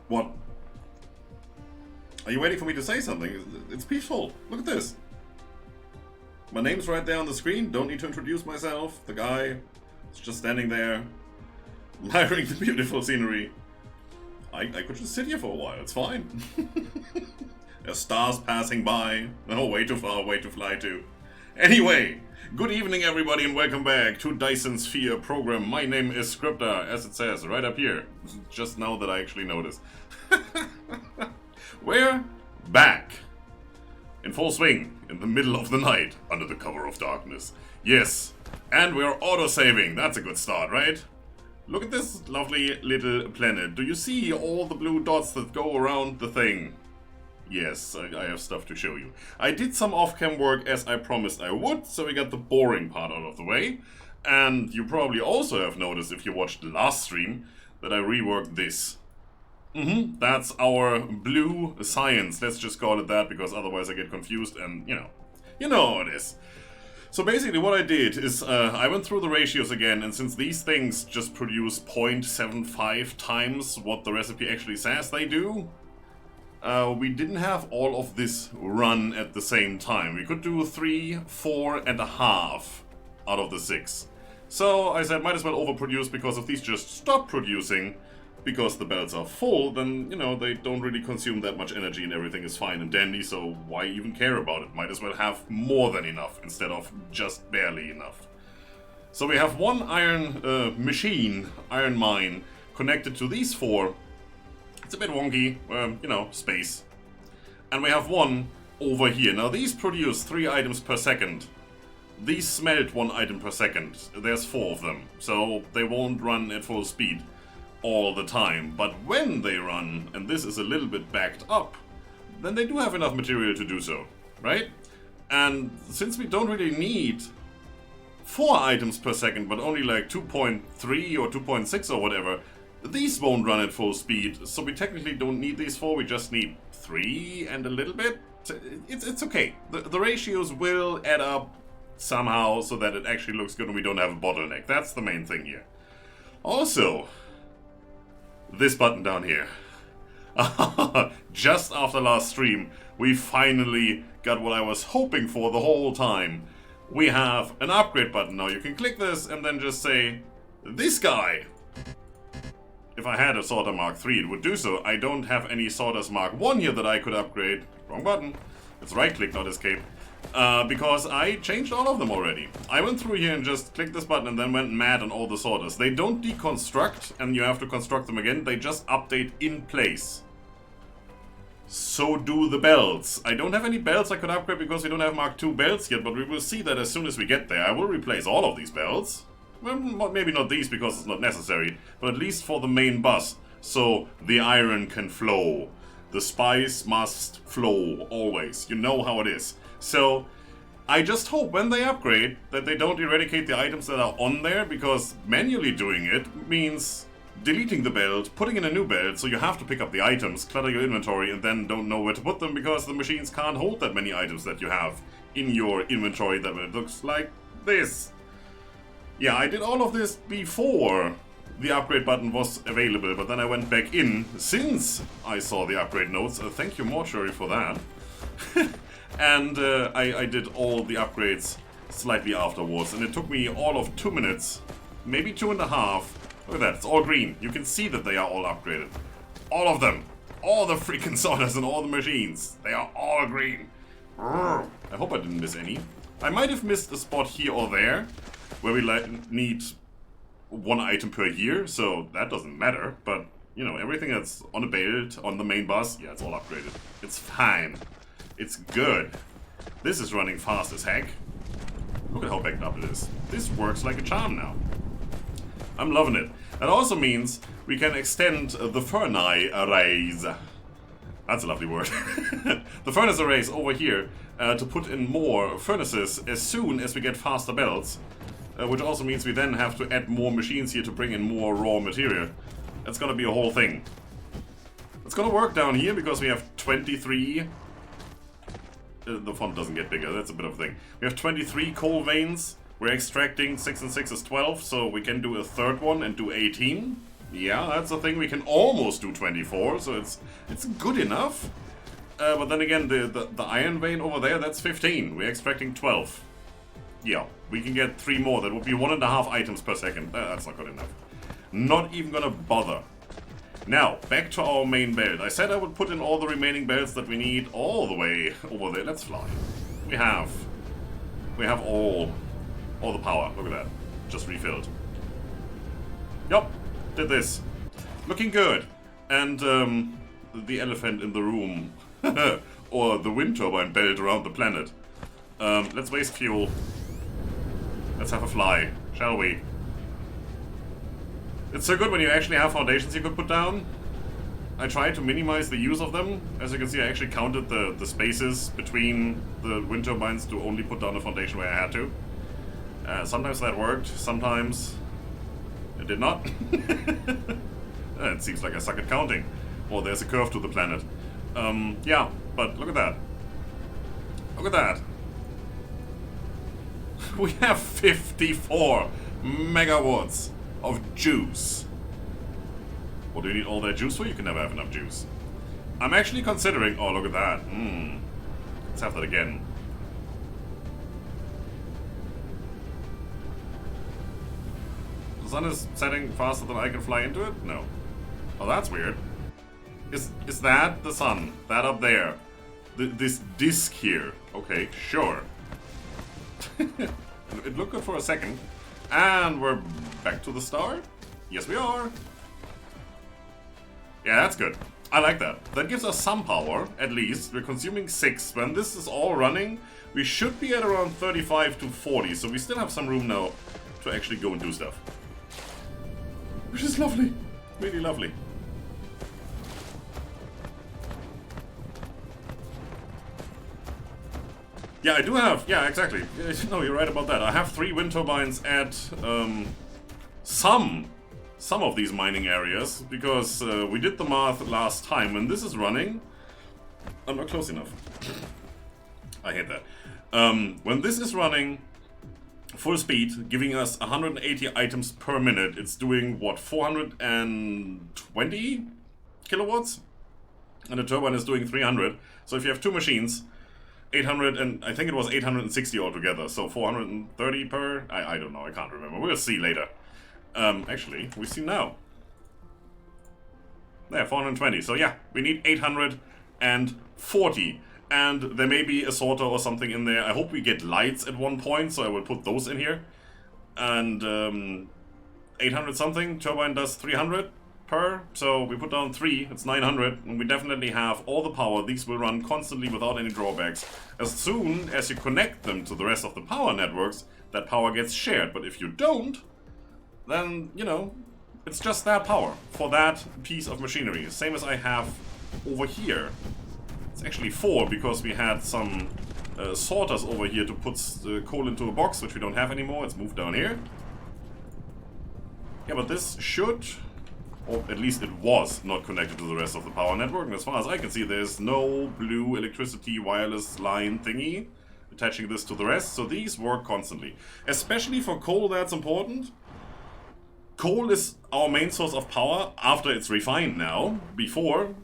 What? Are you waiting for me to say something? It's peaceful. Look at this. My name's right there on the screen. Don't need to introduce myself. The guy is just standing there, admiring the beautiful scenery. I could just sit here for a while. It's fine. There's stars passing by. Oh, way too far, way to fly to. Anyway, good evening everybody and welcome back to Dyson Sphere program. My name is Scripta, as it says right up here. Just now that I actually noticed. We're back. In full swing, in the middle of the night, under the cover of darkness. Yes, and we're auto-saving. That's a good start, right? Look at this lovely little planet. Do you see all the blue dots that go around the thing? Yes, I have stuff to show you. I did some off-cam work as I promised I would, so we got the boring part out of the way. And you probably also have noticed, if you watched the last stream, that I reworked this. That's our blue science. Let's just call it that, because otherwise I get confused and, you know how it is. So basically what I did is, I went through the ratios again, and since these things just produce 0.75 times what the recipe actually says they do, we didn't have all of this run at the same time. We could do 3, 4.5 out of the 6. So I said, might as well overproduce, because if these just stop producing, because the belts are full, then, they don't really consume that much energy and everything is fine and dandy, so why even care about it? Might as well have more than enough, instead of just barely enough. So we have one iron iron mine, connected to these 4. It's a bit wonky, space. And we have one over here. Now these produce 3 items per second. These smelt 1 item per second. There's 4 of them, so they won't run at full speed all the time. But when they run, and this is a little bit backed up, then they do have enough material to do so, right? And since we don't really need 4 items per second, but only like 2.3 or 2.6 or whatever, these won't run at full speed, so we technically don't need these 4, we just need 3 and a little bit. It's okay. The ratios will add up somehow so that it actually looks good and we don't have a bottleneck. That's the main thing here. Also, this button down here. Just after last stream, we finally got what I was hoping for the whole time. We have an upgrade button now. You can click this and then just say, this guy. If I had a Sorter Mark III, it would do so. I don't have any Sorters Mark I here that I could upgrade. Wrong button. It's right click, not escape. Because I changed all of them already. I went through here and just clicked this button and then went mad on all the sorters. They don't deconstruct and you have to construct them again. They just update in place. So do the belts. I don't have any belts I could upgrade because we don't have Mark II belts yet, but we will see that as soon as we get there. I will replace all of these belts. Well, maybe not these because it's not necessary, but at least for the main bus, so the iron can flow. The spice must flow, always. You know how it is. So, I just hope when they upgrade that they don't eradicate the items that are on there, because manually doing it means deleting the belt, putting in a new belt, so you have to pick up the items, clutter your inventory, and then don't know where to put them because the machines can't hold that many items that you have in your inventory that it looks like this. Yeah, I did all of this before the upgrade button was available, but then I went back in since I saw the upgrade notes. Thank you, Mortuary, for that. And I did all the upgrades slightly afterwards, and it took me all of 2 minutes, maybe 2.5. Look at that, it's all green. You can see that they are all upgraded. All of them. All the freaking sorters and all the machines. They are all green. I hope I didn't miss any. I might have missed a spot here or there, where we need 1 item per year, so that doesn't matter, but, everything that's on the belt, on the main bus, yeah, it's all upgraded. It's fine. It's good. This is running fast as heck. Look at how backed up it is. This works like a charm now. I'm loving it. That also means we can extend the furnace arrays. That's a lovely word. The furnace arrays over here to put in more furnaces as soon as we get faster belts. Which also means we then have to add more machines here to bring in more raw material. That's gonna be a whole thing. It's gonna work down here because we have 23... the font doesn't get bigger, that's a bit of a thing. We have 23 coal veins. We're extracting 6 and 6 is 12, so we can do a third one and do 18. Yeah, that's the thing. We can almost do 24, so it's good enough. But then again, the iron vein over there, that's 15. We're expecting 12. Yeah, we can get 3 more. That would be 1.5 items per second. That's not good enough. Not even gonna bother. Now, back to our main belt. I said I would put in all the remaining belts that we need all the way over there. Let's fly. We have all the power. Look at that. Just refilled. Yup, did this. Looking good. And the elephant in the room. Or the wind turbine belt around the planet. Let's waste fuel. Let's have a fly, shall we? It's so good when you actually have foundations you could put down. I tried to minimize the use of them. As you can see, I actually counted the spaces between the wind turbines to only put down a foundation where I had to. Sometimes that worked, sometimes it did not. It seems like I suck at counting. Well, there's a curve to the planet. Yeah, but look at that. Look at that. We have 54 megawatts of juice. What do you need all that juice for? You can never have enough juice. I'm actually considering... Oh, look at that. Let's have that again. The sun is setting faster than I can fly into it? No. Oh, that's weird. Is that the sun? That up there? This disc here? Okay, sure. It looked good for a second. And we're back to the start? Yes, we are. Yeah, that's good. I like that. That gives us some power, at least. We're consuming 6. When this is all running, we should be at around 35 to 40. So we still have some room now to actually go and do stuff. Which is lovely. Really lovely. Yeah, I do have... Yeah, exactly. No, you're right about that. I have 3 wind turbines at some of these mining areas, because we did the math last time. When this is running... I'm not close enough. I hate that. When this is running full speed, giving us 180 items per minute, it's doing, what, 420 kilowatts? And the turbine is doing 300. So if you have 2 machines... 800 and I think it was 860 altogether, so 430 per? I don't know, I can't remember. We'll see later. Actually, we see now. There, 420. So yeah, we need 840. And there may be a sorter or something in there. I hope we get lights at one point, so I will put those in here. And 800 something, turbine does 300 per, so we put down 3, it's 900, and we definitely have all the power. These will run constantly without any drawbacks. As soon as you connect them to the rest of the power networks, that power gets shared. But if you don't, then, you know, it's just that power for that piece of machinery. Same as I have over here. It's actually 4, because we had some sorters over here to put coal into a box, which we don't have anymore. It's moved down here. Yeah, but this should... or at least it was not connected to the rest of the power network, and as far as I can see, there's no blue electricity wireless line thingy attaching this to the rest, so these work constantly. Especially for coal, that's important. Coal is our main source of power after it's refined now. Before,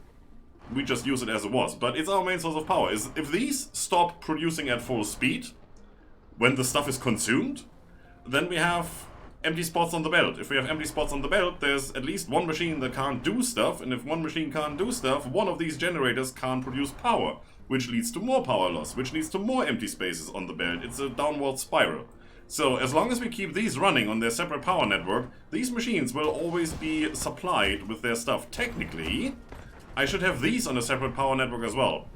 we just use it as it was, but it's our main source of power. If these stop producing at full speed, when the stuff is consumed, then we have empty spots on the belt. If we have empty spots on the belt, there's at least one machine that can't do stuff, and if one machine can't do stuff, one of these generators can't produce power, which leads to more power loss, which leads to more empty spaces on the belt. It's a downward spiral. So as long as we keep these running on their separate power network, these machines will always be supplied with their stuff. Technically, I should have these on a separate power network as well,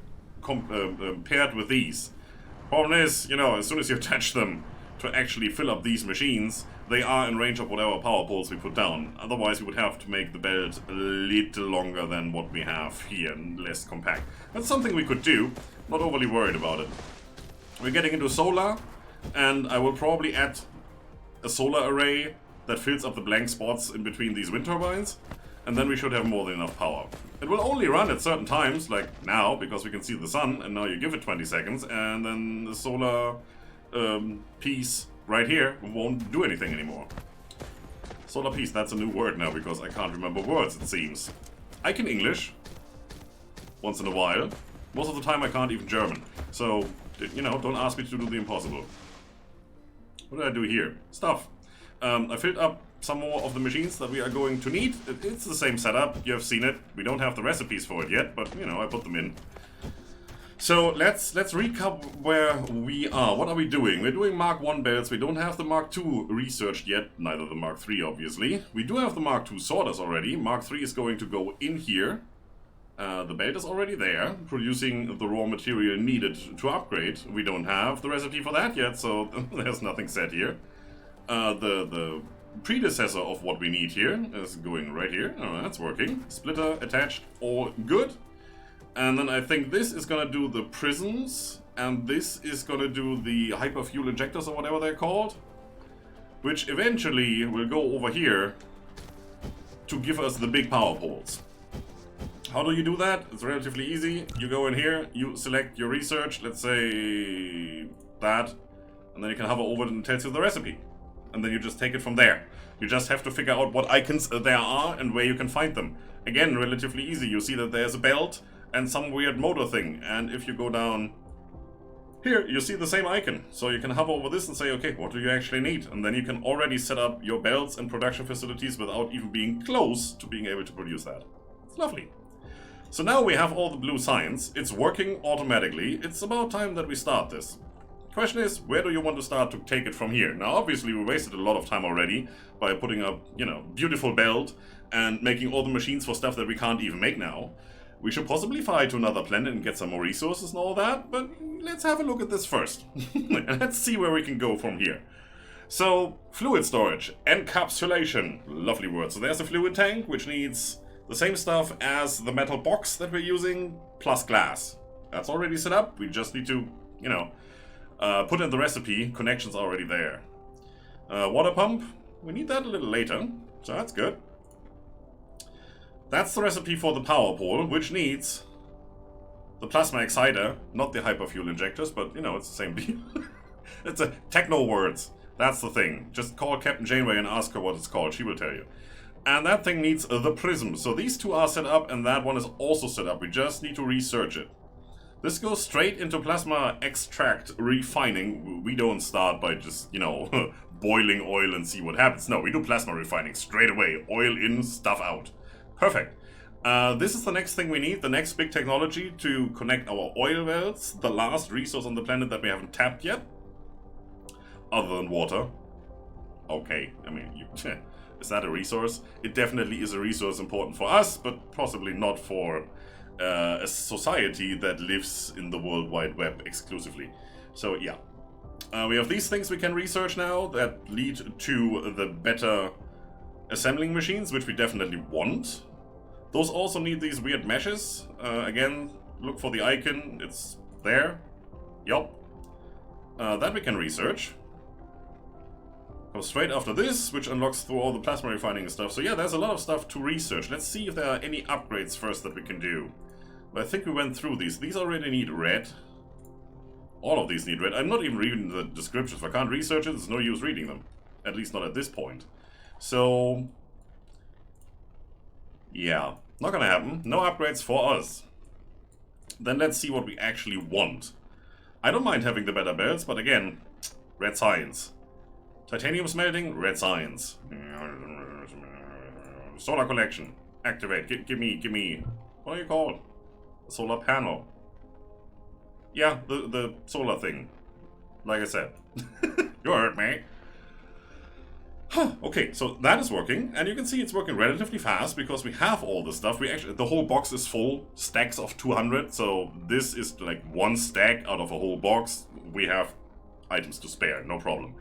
paired with these. Problem is, you know, as soon as you attach them to actually fill up these machines, they are in range of whatever power poles we put down. Otherwise, we would have to make the belt a little longer than what we have here, and less compact. That's something we could do. Not overly worried about it. We're getting into solar, and I will probably add a solar array that fills up the blank spots in between these wind turbines, and then we should have more than enough power. It will only run at certain times, like now, because we can see the sun, and now you give it 20 seconds, and then the solar piece right here won't do anything anymore. Solar piece, that's a new word now because I can't remember words, it seems. I can English. Once in a while. Most of the time I can't even German. So, you know, don't ask me to do the impossible. What did I do here? Stuff. I filled up some more of the machines that we are going to need. It's the same setup, you have seen it. We don't have the recipes for it yet, but, you know, I put them in. So, let's recap where we are. What are we doing? We're doing Mark 1 belts. We don't have the Mark 2 researched yet. Neither the Mark 3, obviously. We do have the Mark 2 sorters already. Mark 3 is going to go in here. The belt is already there, producing the raw material needed to upgrade. We don't have the recipe for that yet, so there's nothing said here. The predecessor of what we need here is going right here. Oh, that's working. Splitter attached, all good. And then I think this is gonna do the prisms, and this is gonna do the hyperfuel injectors or whatever they're called, which eventually will go over here to give us the big power poles. How do you do that? It's relatively easy. You go in here, you select your research, let's say that, and then you can hover over it and it tells you the recipe. And then you just take it from there. You just have to figure out what icons there are and where you can find them. Again, relatively easy. You see that there's a belt and some weird motor thing. And if you go down here, you see the same icon. So you can hover over this and say, okay, what do you actually need? And then you can already set up your belts and production facilities without even being close to being able to produce that. It's lovely. So now we have all the blue signs. It's working automatically. It's about time that we start this. Question is, where do you want to start to take it from here? Now, obviously, we wasted a lot of time already by putting up, you know, beautiful belt and making all the machines for stuff that we can't even make now. We should possibly fly to another planet and get some more resources and all that, but let's have a look at this first. Let's see where we can go from here. So, fluid storage, encapsulation, lovely word. So there's a fluid tank, which needs the same stuff as the metal box that we're using, plus glass. That's already set up, we just need to, you know, put in the recipe. Connections are already there. Water pump, we need that a little later, so that's good. That's the recipe for the power pole, which needs the plasma exciter, not the hyperfuel injectors, but you know, it's the same deal. It's a techno words, that's the thing. Just call Captain Janeway and ask her what it's called, she will tell you. And that thing needs the prism, so these two are set up and that one is also set up, we just need to research it. This goes straight into plasma extract refining. We don't start by just, you know, boiling oil and see what happens. No, we do plasma refining straight away. Oil in, stuff out. Perfect. This is the next thing we need, the next big technology to connect our oil wells, the last resource on the planet that we haven't tapped yet. Other than water. Okay, I mean, is that a resource? It definitely is a resource important for us, but possibly not for a society that lives in the World Wide Web exclusively. So yeah, we have these things we can research now that lead to the better assembling machines, which we definitely want. Those also need these weird meshes. Again, look for the icon, it's there. Yup. That we can research. Go straight after this, which unlocks through all the plasma refining and stuff. So yeah, there's a lot of stuff to research. Let's see if there are any upgrades first that we can do. But I think we went through these. These already need red. All of these need red. I'm not even reading the descriptions. If I can't research it, there's no use reading them. At least not at this point. So yeah, not gonna happen. No upgrades for us. Then let's see what we actually want. I don't mind having the better belts, but again, red science. Titanium smelting, red science. Solar collection, activate. Give me. What are you called? A solar panel. Yeah, the solar thing. Like I said. You heard me. Okay, so that is working, and you can see it's working relatively fast because we have all the stuff. The whole box is full, stacks of 200, so this is like one stack out of a whole box. We have items to spare, no problem.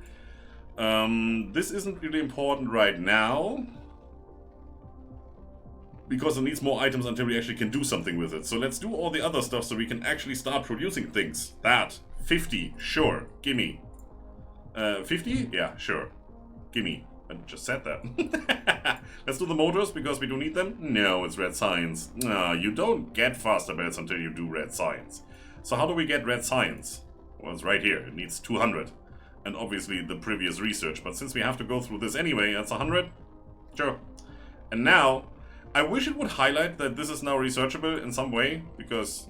This isn't really important right now because it needs more items until we actually can do something with it. So let's do all the other stuff so we can actually start producing things. That, 50, sure, gimme. 50? Yeah, sure. Gimme. I just said that. Let's do the motors because we do need them. No, it's red science. No, you don't get faster belts until you do red science. So how do we get red science? Well, it's right here. It needs 200. And obviously the previous research. But since we have to go through this anyway, that's 100. Sure. And now, I wish it would highlight that this is now researchable in some way, because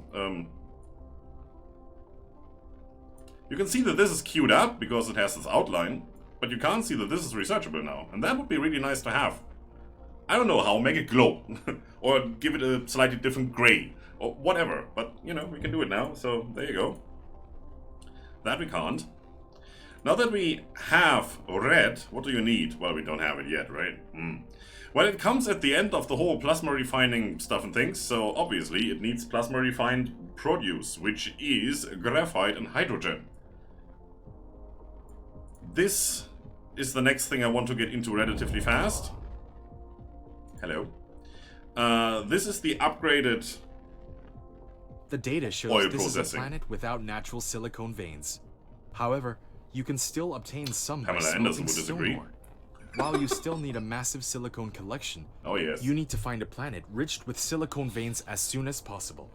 you can see that this is queued up because it has this outline, but you can't see that this is researchable now, and that would be really nice to have. I don't know how, make it glow, or give it a slightly different gray, or whatever, but you know, we can do it now, so there you go. That we can't. Now that we have red, what do you need? Well, we don't have it yet, right? Well, it comes at the end of the whole plasma refining stuff and things, so obviously it needs plasma refined produce, which is graphite and hydrogen. This is the next thing I want to get into relatively fast. Hello. This is the upgraded The data shows oil this processing. is a planet without natural silicone veins. However, you can still obtain some by Pamela Anderson smelting would stone disagree. ore. While you still need a massive silicone collection, Oh yes. you need to find a planet rich with silicone veins as soon as possible.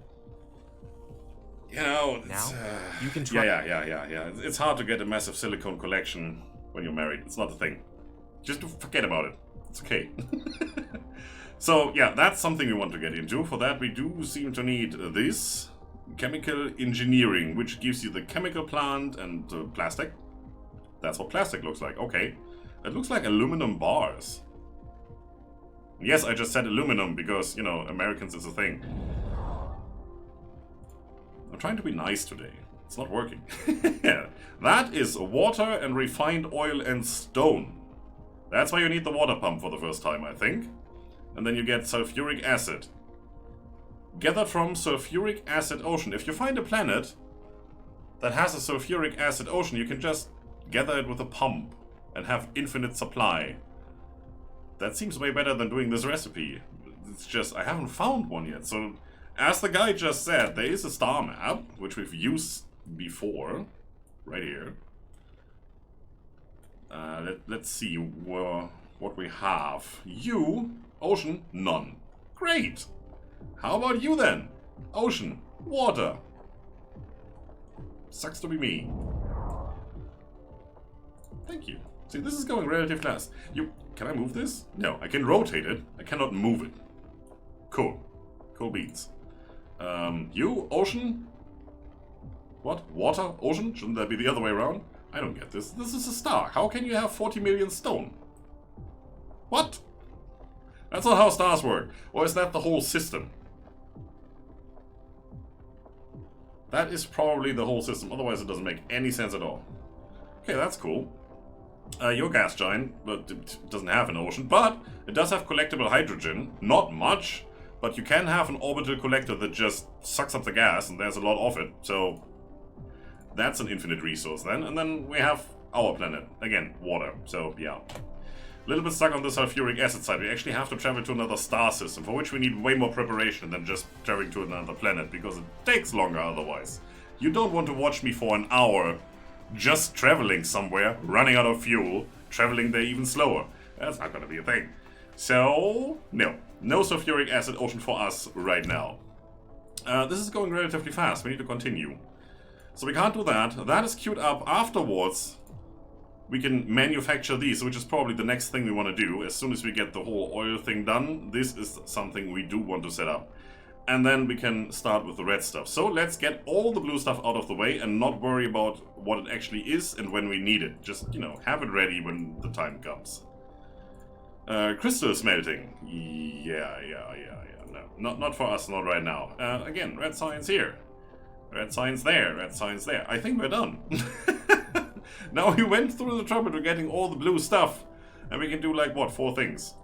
You know, Now, it's, you can try. yeah. It's hard to get a massive silicone collection when you're married. It's not a thing. Just forget about it. It's okay. So, yeah, that's something we want to get into. For that, we do seem to need this. Chemical engineering, which gives you the chemical plant and plastic. That's what plastic looks like. Okay. It looks like aluminum bars. Yes, I just said aluminum because, you know, Americans is a thing. I'm trying to be nice today. It's not working. Yeah. That is water and refined oil and stone. That's why you need the water pump for the first time, I think. And then you get sulfuric acid. Gathered from sulfuric acid ocean. If you find a planet that has a sulfuric acid ocean, you can just gather it with a pump and have infinite supply. That seems way better than doing this recipe. It's just, I haven't found one yet. So, as the guy just said, there is a star map, which we've used before. Right here. Let's see what we have. You, ocean, none. Great! How about you then? Ocean, water. Sucks to be me. Thank you. See, this is going relatively fast. Can I move this? No, I can rotate it. I cannot move it. Cool. Cool beans. You, ocean? What? Water? Ocean? Shouldn't that be the other way around? I don't get this. This is a star. How can you have 40 million stone? What? That's not how stars work. Or is that the whole system? That is probably the whole system. Otherwise it doesn't make any sense at all. Okay, that's cool. Your gas giant, but it doesn't have an ocean, but it does have collectible hydrogen. Not much, but you can have an orbital collector that just sucks up the gas, and there's a lot of it, so that's an infinite resource then. And then we have our planet. Again, water, so yeah. A little bit stuck on the sulfuric acid side. We actually have to travel to another star system, for which we need way more preparation than just traveling to another planet, because it takes longer otherwise. You don't want to watch me for an hour just traveling somewhere, running out of fuel, traveling there even slower. That's not gonna be a thing. So, no sulfuric acid ocean for us right now. This is going relatively fast, we need to continue. So we can't do that. That is queued up. Afterwards, we can manufacture these, which is probably the next thing we want to do. As soon as we get the whole oil thing done, this is something we do want to set up. And then we can start with the red stuff. So let's get all the blue stuff out of the way and not worry about what it actually is and when we need it. Just, you know, have it ready when the time comes. Crystal smelting. Yeah. No, not for us, not right now. Again, red signs here. Red signs there, red signs there. I think we're done. Now we went through the trouble to getting all the blue stuff. And we can do like, what, 4 things?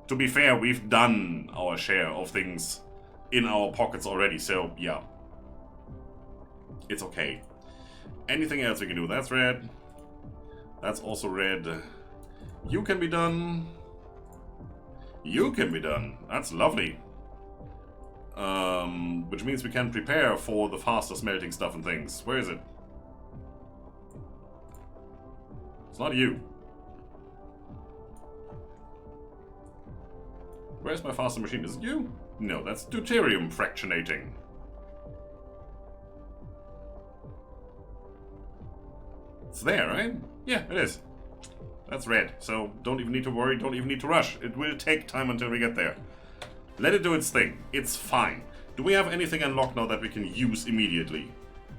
To be fair, we've done our share of things in our pockets already, so yeah. It's okay. Anything else we can do? That's red. That's also red. You can be done. You can be done. That's lovely. Which means we can prepare for the faster smelting stuff and things. Where is it? It's not you. Where's my faster machine? Is it you? No, that's deuterium fractionating. It's there, right? Yeah, it is. That's red. So don't even need to worry, don't even need to rush. It will take time until we get there. Let it do its thing. It's fine. Do we have anything unlocked now that we can use immediately?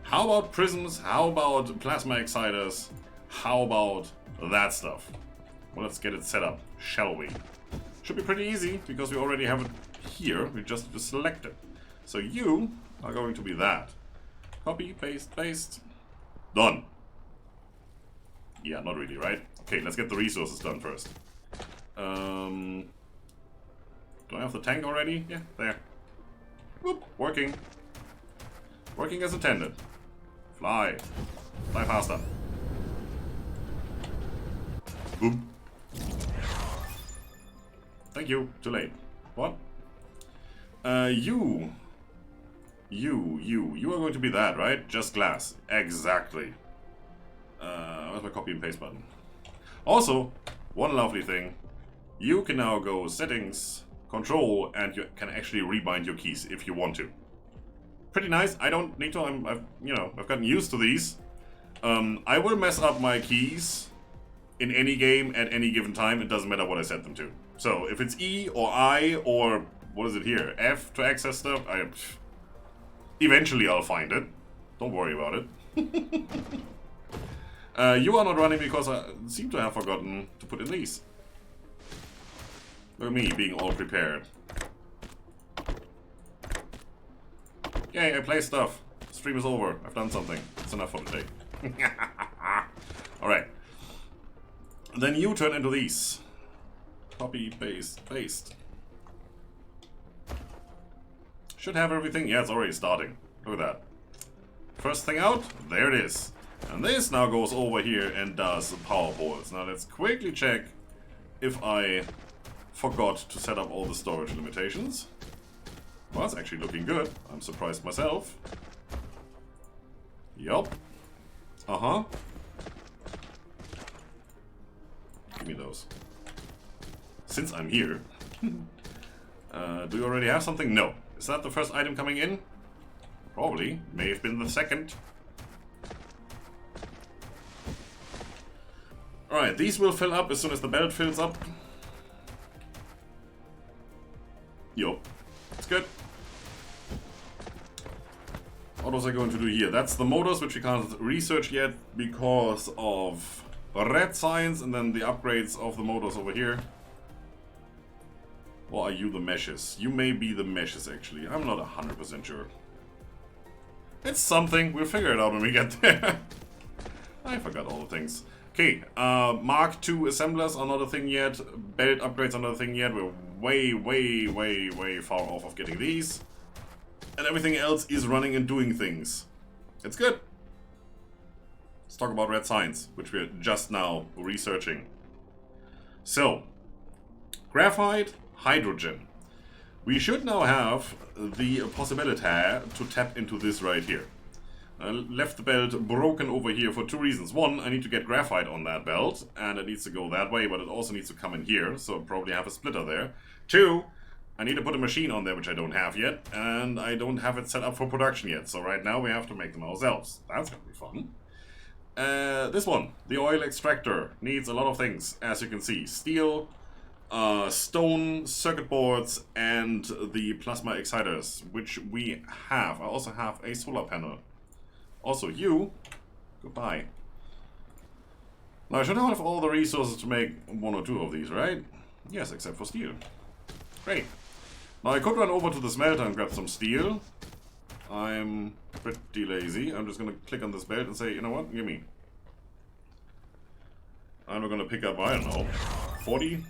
How about prisms? How about plasma exciters? How about that stuff? Well, let's get it set up, shall we? Should be pretty easy, because we already have it here. We just have to select it. So you are going to be that. Copy, paste, paste. Done. Yeah, not really, right? Okay, let's get the resources done first. Do I have the tank already? Yeah, there. Whoop, working. Working as intended. Fly. Fly faster. Boom. Thank you. Too late. What? You are going to be that, right? Just glass. Exactly. Where's my copy and paste button? Also, one lovely thing. You can now go settings, control, and you can actually rebind your keys if you want to. Pretty nice. I don't need to. I've gotten used to these. I will mess up my keys in any game at any given time. It doesn't matter what I set them to. So if it's E or I or what is it here? F to access stuff. Eventually I'll find it. Don't worry about it. You are not running because I seem to have forgotten to put in these. Look at me being all prepared. Yay, I play stuff. Stream is over. I've done something. It's enough for today. Alright. Then you turn into these. Copy, paste, paste. Should have everything. Yeah, it's already starting. Look at that. First thing out, there it is. And this now goes over here and does the power boards. Now let's quickly check if I forgot to set up all the storage limitations. Well, it's actually looking good. I'm surprised myself. Yup. Uh-huh. Give me those. Since I'm here. Do you already have something? No. Is that the first item coming in? Probably. May have been the second. Alright, these will fill up as soon as the belt fills up. Yup. It's good. What was I going to do here? That's the motors, which we can't research yet because of red signs, and then the upgrades of the motors over here. Or are you the meshes? You may be the meshes, actually. I'm not 100% sure. It's something. We'll figure it out when we get there. I forgot all the things. Okay, Mark II assemblers are not a thing yet. Belt upgrades are not a thing yet. We're way far off of getting these. And everything else is running and doing things. It's good. Let's talk about red signs, which we're just now researching. So, graphite, hydrogen. We should now have the possibility to tap into this right here. I left the belt broken over here for two reasons. One, I need to get graphite on that belt, and it needs to go that way, but it also needs to come in here, so I'll probably have a splitter there. Two, I need to put a machine on there, which I don't have yet, and I don't have it set up for production yet, so right now we have to make them ourselves. That's gonna be fun. This one, the oil extractor, needs a lot of things, as you can see. Steel, stone, circuit boards, and the plasma exciters, which we have. I also have a solar panel. Also, you, goodbye. Now, I should have all the resources to make one or two of these, right? Yes, except for steel. Great. Now, I could run over to the smelter and grab some steel. I'm pretty lazy. I'm just going to click on this belt and say, you know what, give me. I'm going to pick up, I don't know, 40?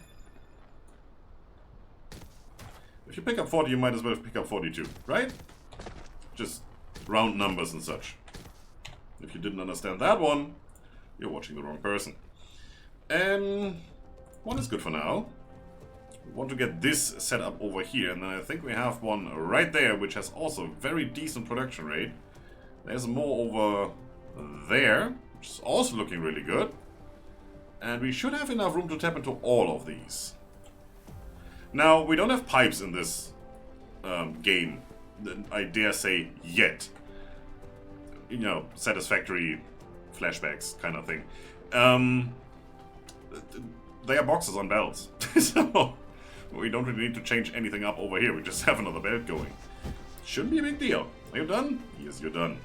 If you pick up 40, you might as well pick up 42, right? Just round numbers and such. If you didn't understand that one, you're watching the wrong person. One is good for now. We want to get this set up over here, and then I think we have one right there, which has also very decent production rate. There's more over there, which is also looking really good. And we should have enough room to tap into all of these. Now, we don't have pipes in this game, I dare say, yet. You know, satisfactory flashbacks kind of thing. they are boxes on belts. So we don't really need to change anything up over here. We just have another belt going. Shouldn't be a big deal. Are you done? Yes, you're done.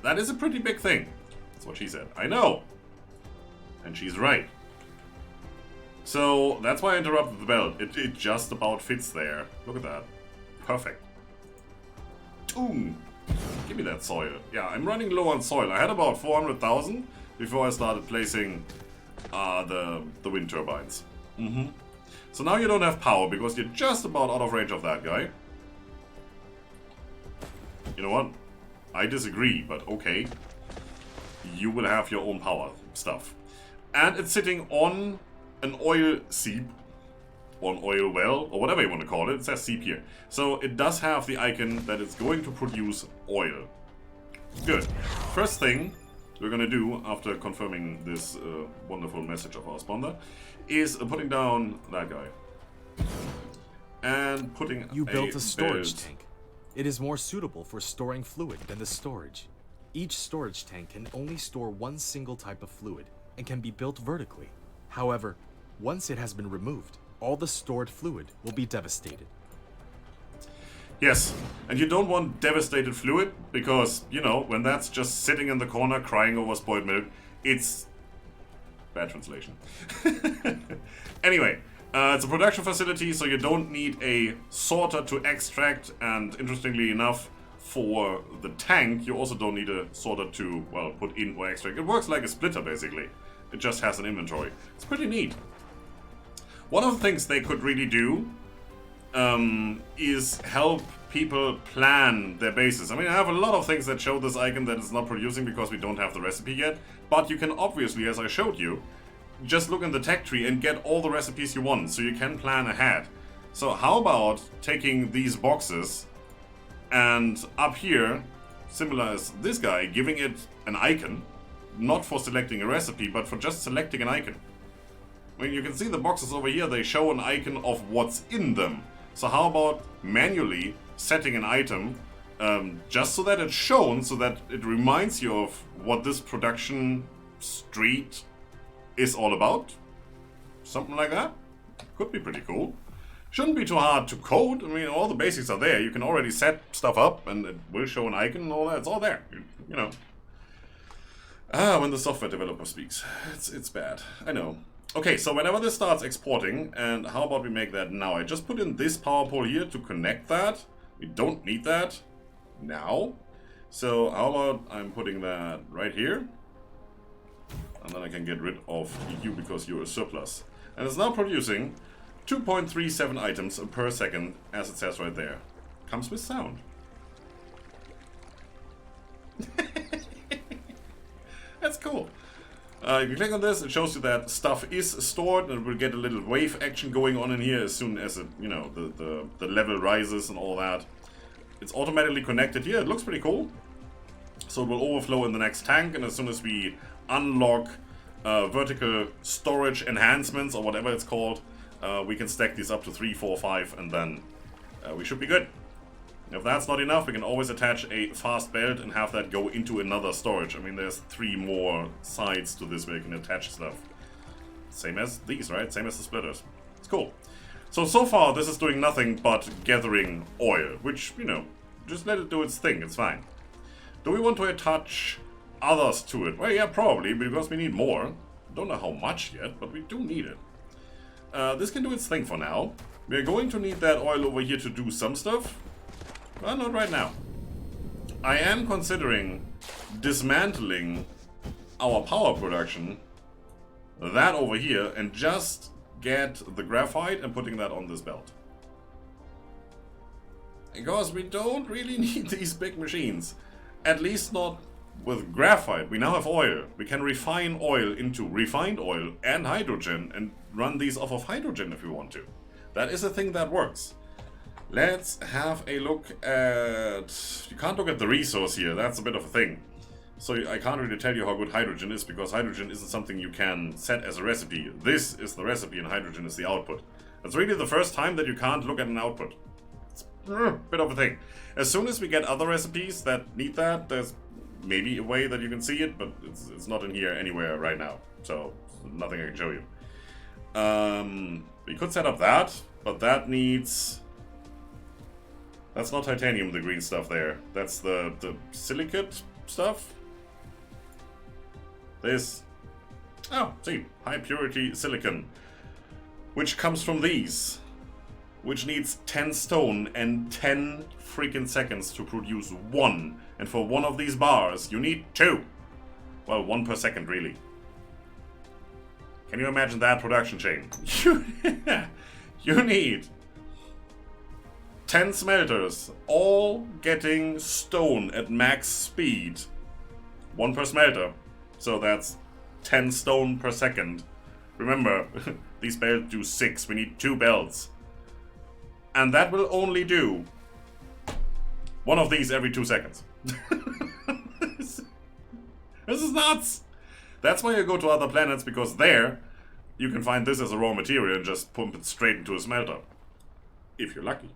That is a pretty big thing. That's what she said. I know. And she's right. So that's why I interrupted the belt. It just about fits there. Look at that. Perfect. Boom. Give me that soil. Yeah, I'm running low on soil. I had about 400,000 before I started placing the wind turbines. So now you don't have power because you're just about out of range of that guy. You know what? I disagree, but okay. You will have your own power stuff. And it's sitting on an oil seep. Or an oil well, or whatever you want to call it. It says seep here. So it does have the icon that it's going to produce oil. Good. First thing we're going to do after confirming this wonderful message of our sponsor is putting down that guy. And putting You built a storage belt. tank. It is more suitable for storing fluid than the storage. Each storage tank can only store one single type of fluid and can be built vertically. However, once it has been removed, all the stored fluid will be devastated. Yes, and you don't want devastated fluid because, you know, when that's just sitting in the corner crying over spoiled milk, it's bad translation. Anyway, it's a production facility, so you don't need a sorter to extract, and interestingly enough, for the tank, you also don't need a sorter to, well, put in or extract. It works like a splitter, basically. It just has an inventory. It's pretty neat. One of the things they could really do is help people plan their bases. I mean, I have a lot of things that show this icon that it's not producing because we don't have the recipe yet. But you can obviously, as I showed you, just look in the tech tree and get all the recipes you want, so you can plan ahead. So how about taking these boxes and up here, similar as this guy, giving it an icon, not for selecting a recipe, but for just selecting an icon. I mean, you can see the boxes over here, they show an icon of what's in them. So how about manually setting an item just so that it's shown, so that it reminds you of what this production street is all about? Something like that? Could be pretty cool. Shouldn't be too hard to code. I mean, all the basics are there. You can already set stuff up and it will show an icon and all that. It's all there, you know. When the software developer speaks. It's bad. I know. Okay, so whenever this starts exporting, and how about we make that now? I just put in this power pole here to connect that. We don't need that now. So how about I'm putting that right here. And then I can get rid of you because you're a surplus. And it's now producing 2.37 items per second, as it says right there. Comes with sound. That's cool. If you click on this, it shows you that stuff is stored, and we'll get a little wave action going on in here as soon as it, you know, the level rises and all that. It's automatically connected here. It looks pretty cool. So it will overflow in the next tank, and as soon as we unlock vertical storage enhancements or whatever it's called, we can stack these up to 3, 4, 5, and then we should be good. If that's not enough, we can always attach a fast belt and have that go into another storage. I mean, there's 3 more sides to this where you can attach stuff. Same as these, right? Same as the splitters. It's cool. So far, this is doing nothing but gathering oil, which, you know, just let it do its thing. It's fine. Do we want to attach others to it? Well, yeah, probably, because we need more. Don't know how much yet, but we do need it. This can do its thing for now. We're going to need that oil over here to do some stuff. Well, not right now. I am considering dismantling our power production, that over here, and just get the graphite and putting that on this belt. Because we don't really need these big machines. At least not with graphite. We now have oil. We can refine oil into refined oil and hydrogen and run these off of hydrogen if we want to. That is a thing that works. Let's have a look at... You can't look at the resource here, that's a bit of a thing. So I can't really tell you how good hydrogen is, because hydrogen isn't something you can set as a recipe. This is the recipe and hydrogen is the output. It's really the first time that you can't look at an output. It's a bit of a thing. As soon as we get other recipes that need that, there's maybe a way that you can see it, but it's not in here anywhere right now. So nothing I can show you. We could set up that, but that needs... That's not titanium, the green stuff there. That's the silicate stuff. This... Oh, see, high purity silicon. Which comes from these. Which needs 10 stone and 10 freaking seconds to produce one. And for one of these bars, you need 2. Well, 1 per second, really. Can you imagine that production chain? You need 10 smelters, all getting stone at max speed. 1 per smelter. So that's 10 stone per second. Remember, these belts do 6. We need 2 belts. And that will only do one of these every 2 seconds. This is nuts! That's why you go to other planets, because there you can find this as a raw material and just pump it straight into a smelter. If you're lucky.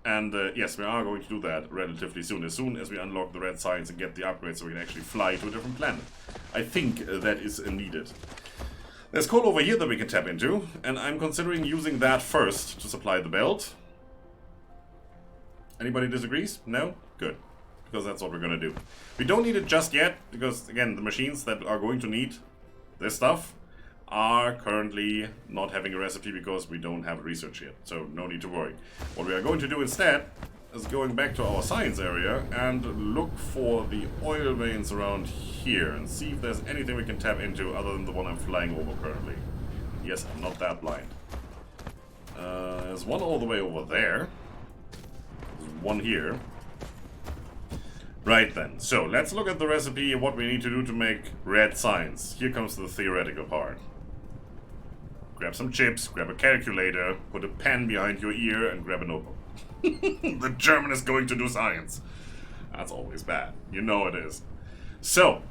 And yes, we are going to do that relatively soon. As soon as we unlock the red signs and get the upgrades so we can actually fly to a different planet. I think that is needed. There's coal over here that we can tap into, and I'm considering using that first to supply the belt. Anybody disagrees? No? Good. Because that's what we're gonna do. We don't need it just yet, because again, the machines that are going to need this stuff are currently not having a recipe because we don't have research yet, so no need to worry. What we are going to do instead is going back to our science area and look for the oil veins around here and see if there's anything we can tap into other than the one I'm flying over currently. Yes, I'm not that blind. There's one all the way over there. There's one here. Right then, so let's look at the recipe and what we need to do to make red signs. Here comes the theoretical part. Grab some chips, grab a calculator, put a pen behind your ear, and grab a notebook. The German is going to do science. That's always bad. You know it is. So,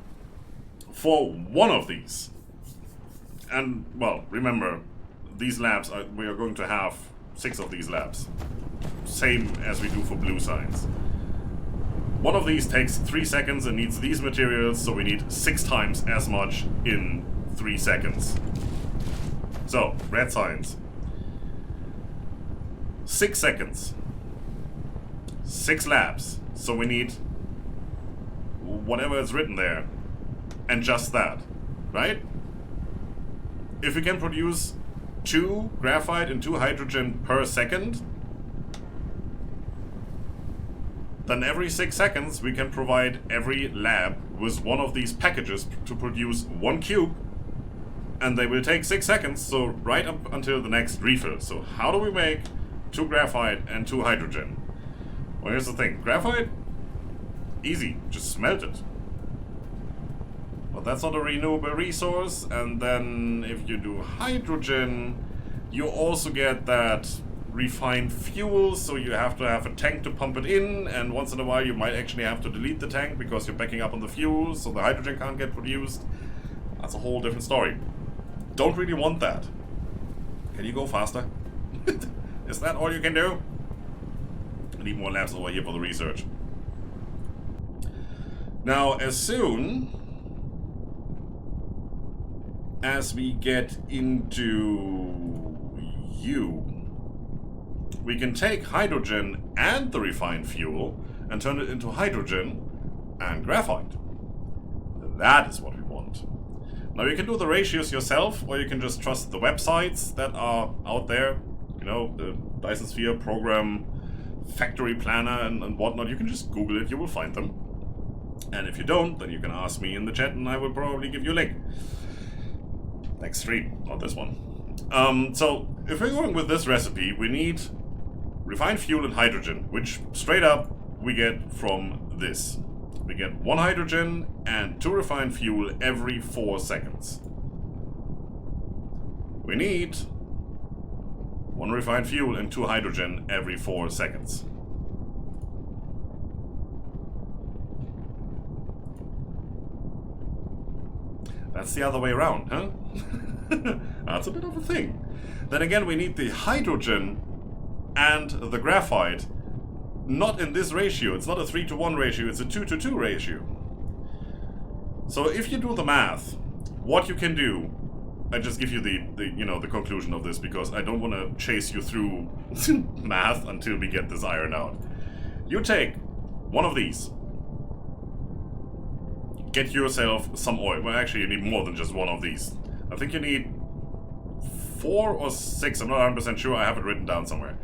for one of these, and, well, remember, these labs, we are going to have 6 of these labs. Same as we do for blue signs. One of these takes 3 seconds and needs these materials, so we need 6 times as much in 3 seconds. So, red signs. 6 seconds. 6 labs. So we need whatever is written there. And just that. Right? If we can produce 2 graphite and 2 hydrogen per second, then every 6 seconds we can provide every lab with one of these packages to produce 1 cube, and they will take 6 seconds, so right up until the next refill. So how do we make 2 graphite and 2 hydrogen? Well, here's the thing. Graphite? Easy. Just smelt it. But that's not a renewable resource, and then if you do hydrogen, you also get that refined fuel, so you have to have a tank to pump it in, and once in a while you might actually have to delete the tank because you're backing up on the fuel, so the hydrogen can't get produced. That's a whole different story. Don't really want that. Can you go faster? Is that all you can do? I need more labs over here for the research. Now, as soon as we get into you, we can take hydrogen and the refined fuel and turn it into hydrogen and graphite. That is what we want. Now you can do the ratios yourself, or you can just trust the websites that are out there. You know, the Dyson Sphere program, factory planner and whatnot. You can just Google it, you will find them. And if you don't, then you can ask me in the chat and I will probably give you a link. Next stream, not this one. So, if we're going with this recipe, we need refined fuel and hydrogen, which straight up we get from this. We get 1 hydrogen and 2 refined fuel every 4 seconds. We need 1 refined fuel and 2 hydrogen every 4 seconds. That's the other way around, huh? That's a bit of a thing. Then again, we need the hydrogen and the graphite. Not in this ratio. It's not a 3-to-1 ratio, it's a 2-to-2 ratio. So if you do the math, what you can do I just give you the conclusion of this because I don't want to chase you through math until we get this iron out. You take one of these. Get yourself some oil. Well, actually, you need more than just one of these. I think you need 4 or 6. I'm not 100% sure. I have it written down somewhere.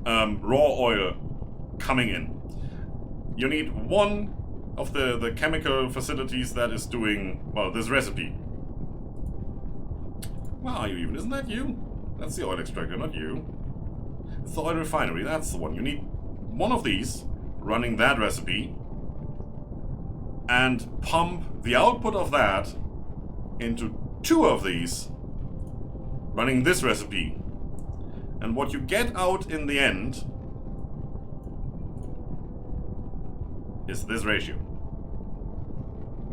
Raw oil coming in. You need one of the chemical facilities that is doing, well, this recipe. Where are you even? Isn't that you? That's the oil extractor, not you. It's the oil refinery. That's the one. You need one of these running that recipe and pump the output of that into 2 of these running this recipe. And what you get out in the end is this ratio.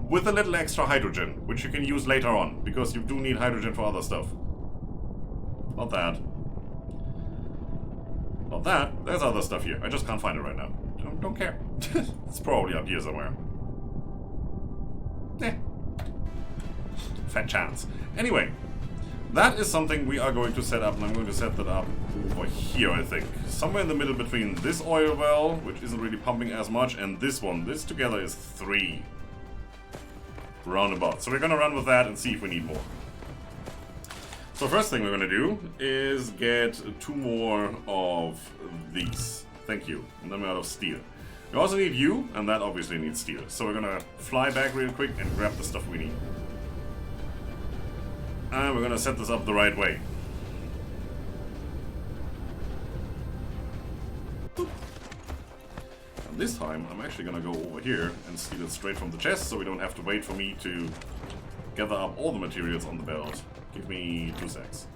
With a little extra hydrogen, which you can use later on, because you do need hydrogen for other stuff. Not that. Not that. There's other stuff here. I just can't find it right now. Don't care. It's probably up here somewhere. Eh. Fat chance. Anyway, that is something we are going to set up, and I'm going to set that up over here, I think. Somewhere in the middle between this oil well, which isn't really pumping as much, and this one. This together is 3. Roundabout. So we're going to run with that and see if we need more. So first thing we're going to do is get 2 more of these. Thank you. And then we're out of steel. We also need you, and that obviously needs steel. So we're going to fly back real quick and grab the stuff we need. And we're going to set this up the right way. Boop. And this time, I'm actually going to go over here and steal it straight from the chest, so we don't have to wait for me to gather up all the materials on the belt. Give me 2 secs.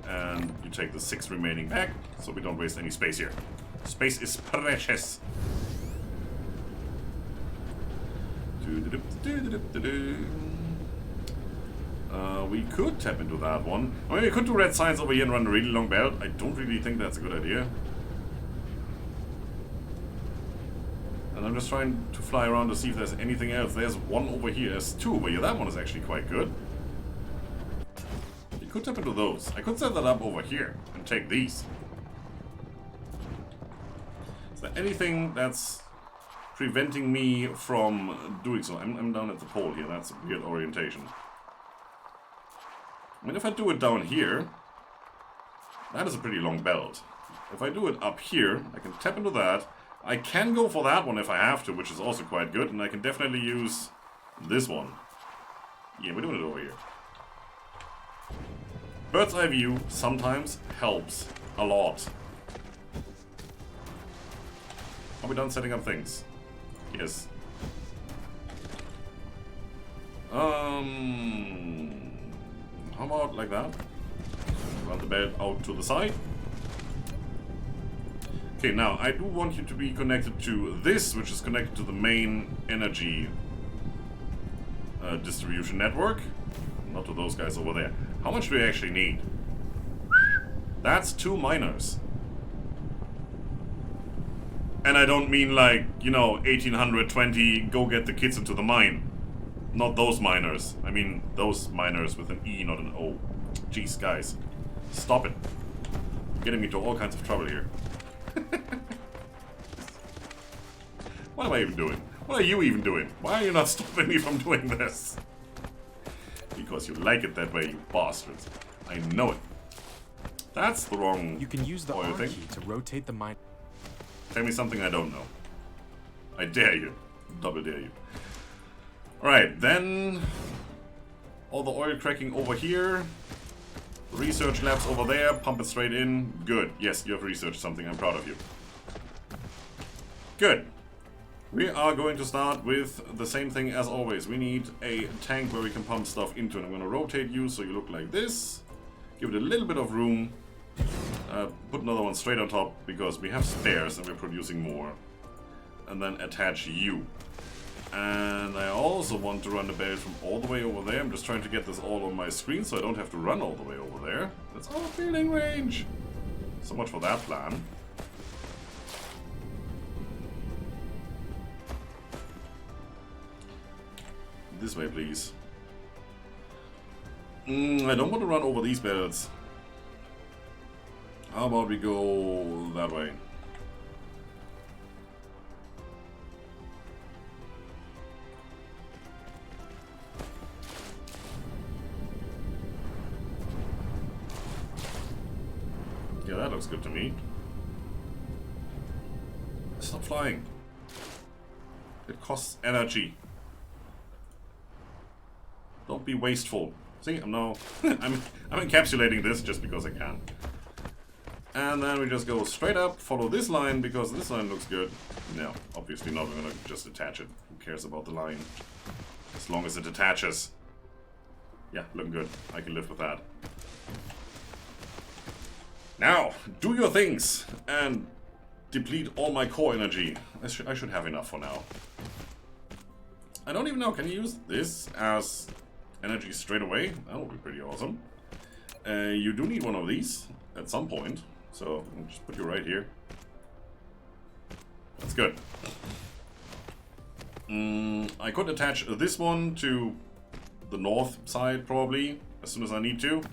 And you take the 6 remaining back, so we don't waste any space here. Space is precious. We could tap into that one. I mean, we could do red science over here and run a really long belt. I don't really think that's a good idea. And I'm just trying to fly around to see if there's anything else. There's 1 over here. There's 2 over here. That one is actually quite good. You could tap into those. I could set that up over here and take these. Is there anything that's preventing me from doing so? I'm down at the pole here. That's a weird orientation. I mean, if I do it down here, that is a pretty long belt. If I do it up here, I can tap into that. I can go for that one if I have to, which is also quite good, and I can definitely use this one. Yeah, we're doing it over here. Bird's eye view sometimes helps a lot. Are we done setting up things? Yes. How about like that? Run the belt out to the side. Okay, now I do want you to be connected to this, which is connected to the main energy distribution network. Not to those guys over there. How much do we actually need? That's 2 miners. And I don't mean like, you know, 1820, go get the kids into the mine. Not those miners. I mean those miners with an E, not an O. Jeez, guys. Stop it. You're getting me into all kinds of trouble here. What am I even doing? What are you even doing? Why are you not stopping me from doing this? Because you like it that way, you bastards. I know it. That's the wrong. You can use the oil R thing. key to rotate the mine. Tell me something I don't know. I dare you. Double dare you. Alright, then all the oil cracking over here. Research labs over there. Pump it straight in. Good. Yes, you have researched something. I'm proud of you. Good. We are going to start with the same thing as always. We need a tank where we can pump stuff into. And I'm going to rotate you so you look like this. Give it a little bit of room. Put another one straight on top because we have spares and we're producing more. And then attach you. And I also want to run the belt from all the way over there. I'm just trying to get this all on my screen so I don't have to run all the way over there. That's our building range. So much for that plan. This way, please. I don't want to run over these belts. How about we go that way? Yeah, that looks good to me. Stop flying. It costs energy. Don't be wasteful. See, I'm now I'm encapsulating this just because I can. And then we just go straight up, follow this line because this line looks good. No, obviously not. We're gonna just attach it. Who cares about the line? As long as it attaches. Yeah, looking good. I can live with that. Now, do your things and deplete all my core energy. I should have enough for now. I don't even know, can you use this as energy straight away? That would be pretty awesome. You do need one of these at some point, so I'll just put you right here. That's good. I could attach this one to the north side probably, as soon as I need to.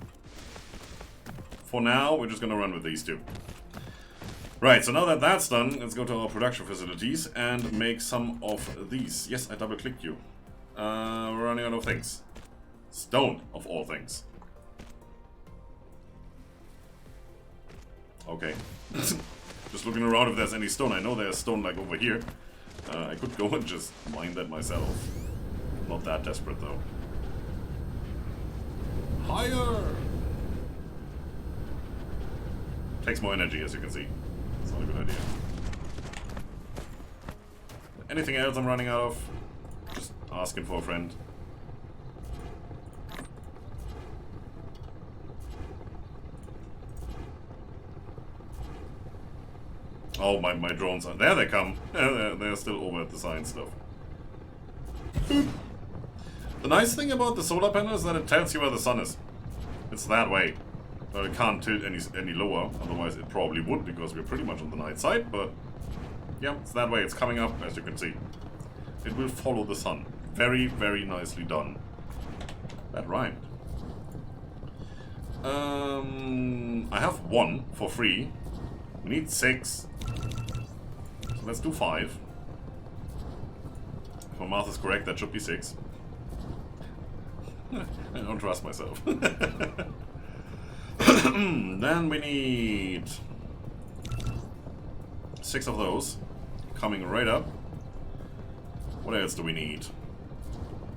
For now, we're just gonna run with these two. Right, so now that that's done, let's go to our production facilities and make some of these. Yes, I double-clicked you. We're running out of things. Stone, of all things. Okay. Just looking around if there's any stone. I know there's stone like over here. I could go and just mine that myself. Not that desperate though. Higher! Takes more energy, as you can see. It's not a good idea. Anything else I'm running out of? Just asking for a friend. Oh, my drones are... There they come! They're still over at the science stuff. The nice thing about the solar panel is that it tells you where the sun is. It's that way. It can't tilt any lower, otherwise it probably would, because we're pretty much on the night side, but yeah, it's that way. It's coming up, as you can see. It will follow the sun. Very, very nicely done. That rhymed. I have 1 for free. We need 6. So let's do 5. If my math is correct, that should be 6. I don't trust myself. Then we need 6 of those coming right up. What else do we need?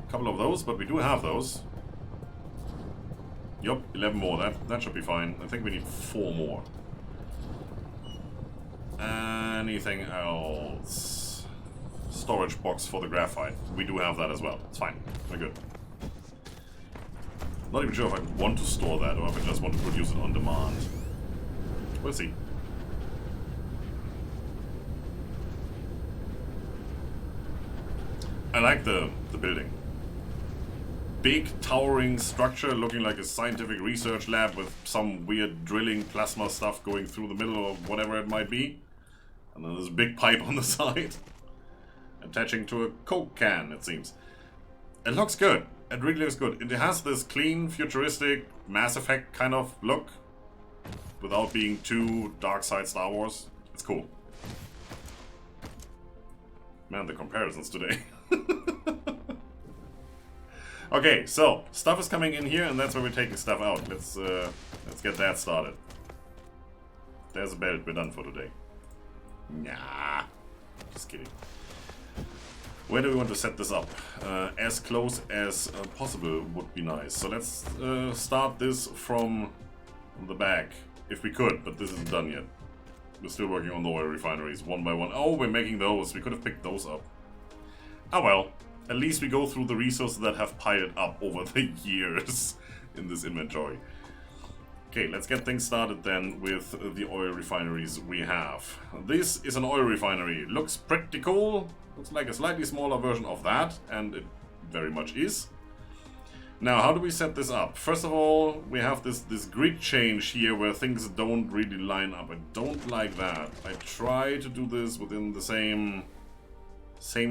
A couple of those, but we do have those. Yup, 11 more. That should be fine. I think we need 4 more. Anything else? Storage box for the graphite. We do have that as well. It's fine. We're good. Not even sure if I want to store that or if I just want to produce it on demand. We'll see. I like the building. Big towering structure looking like a scientific research lab with some weird drilling plasma stuff going through the middle of whatever it might be. And then there's a big pipe on the side. Attaching to a Coke can, it seems. It looks good. It really looks good. It has this clean, futuristic, Mass Effect kind of look. Without being too dark side Star Wars. It's cool. Man, the comparisons today. Okay, so stuff is coming in here, and that's where we're taking stuff out. Let's get that started. There's a belt. We're done for today. Nah, just kidding. Where do we want to set this up? As close as possible would be nice. So let's start this from the back, if we could, but this isn't done yet. We're still working on the oil refineries one by one. Oh, we're making those. We could have picked those up. Ah well, at least we go through the resources that have piled up over the years in this inventory. Okay, let's get things started then with the oil refineries we have. This is an oil refinery. Looks pretty cool. Looks like a slightly smaller version of that, and it very much is. Now, how do we set this up? First of all, we have this grid change here where things don't really line up. I don't like that. I try to do this within the same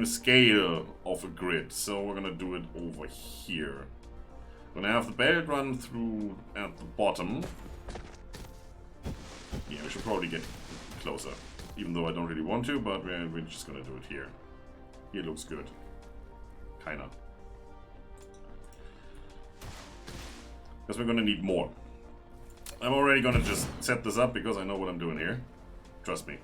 scale of a grid, so we're gonna do it over here. Gonna have the belt run through at the bottom. Yeah, we should probably get closer. Even though I don't really want to, but we're just gonna do it here. Here looks good. Kinda. Because we're gonna need more. I'm already gonna just set this up because I know what I'm doing here. Trust me.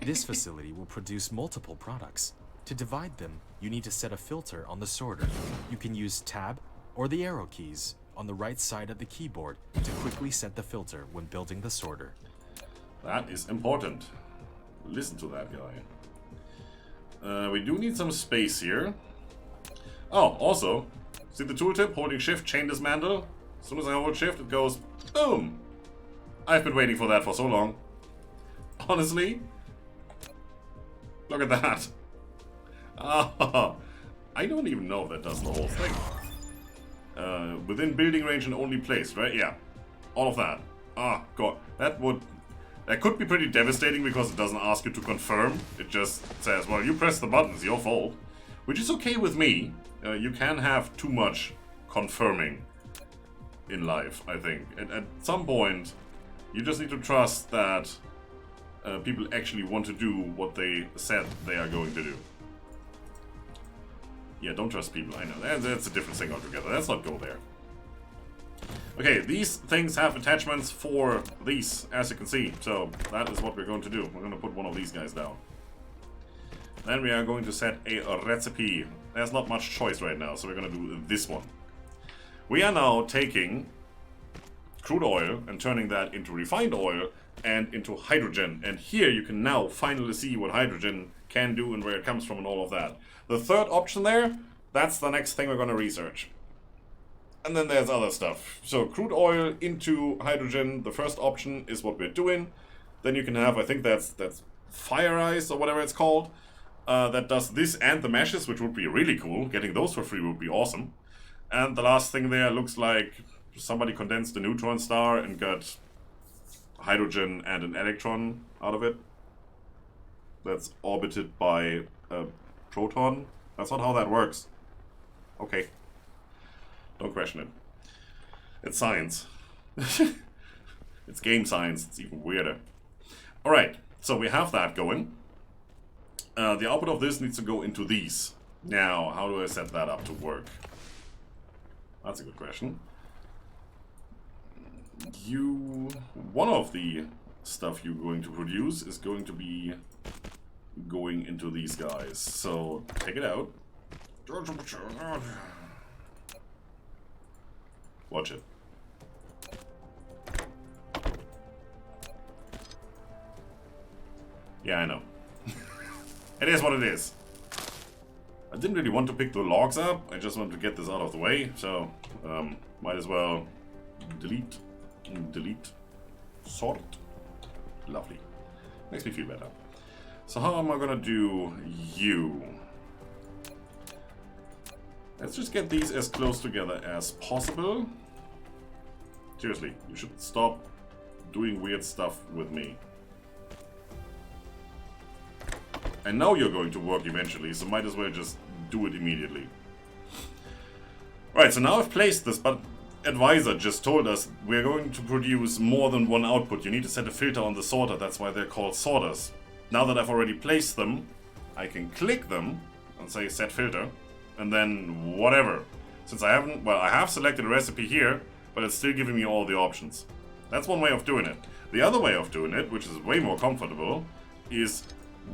This facility will produce multiple products. To divide them, you need to set a filter on the sorter. You can use Tab or the arrow keys on the right side of the keyboard to quickly set the filter when building the sorter. That is important. Listen to that guy. We do need some space here. Oh, also, see the tooltip? Holding shift, chain dismantle. As soon as I hold shift, it goes boom. I've been waiting for that for so long. Honestly, look at that. Ah, I don't even know if that does the whole thing. Within building range and only placed, right? Yeah, all of that. Ah, God, that could be pretty devastating because it doesn't ask you to confirm. It just says, well, you press the button, it's your fault. Which is okay with me. You can have too much confirming in life, I think. At some point, you just need to trust that people actually want to do what they said they are going to do. Yeah, don't trust people, I know. That's a different thing altogether. Let's not go there. Okay, these things have attachments for these, as you can see. So that is what we're going to do. We're going to put one of these guys down. Then we are going to set a recipe. There's not much choice right now, so we're going to do this one. We are now taking crude oil and turning that into refined oil and into hydrogen. And here you can now finally see what hydrogen can do and where it comes from and all of that. The third option there, that's the next thing we're going to research. And then there's other stuff. So crude oil into hydrogen, the first option is what we're doing. Then you can have, I think that's fire ice or whatever it's called. That does this and the meshes, which would be really cool. Getting those for free would be awesome. And the last thing there looks like somebody condensed a neutron star and got hydrogen and an electron out of it. That's orbited by a proton. That's not how that works. Okay. Don't question it. It's science. It's game science. It's even weirder. Alright, so we have that going. The output of this needs to go into these. Now, how do I set that up to work? That's a good question. One of the stuff you're going to produce is going to be going into these guys. So, take it out. Watch it. Yeah, I know. It is what it is. I didn't really want to pick the logs up. I just wanted to get this out of the way. So, might as well delete. Delete. Sort. Lovely. Makes me feel better. So how am I gonna do you? Let's just get these as close together as possible. Seriously, you should stop doing weird stuff with me. I know you're going to work eventually, so might as well just do it immediately. Right, so now I've placed this, but Advisor just told us we're going to produce more than one output. You need to set a filter on the sorter, that's why they're called sorters. Now that I've already placed them, I can click them and say set filter, and then whatever. Since I haven't, well, I have selected a recipe here, but it's still giving me all the options. That's one way of doing it. The other way of doing it, which is way more comfortable, is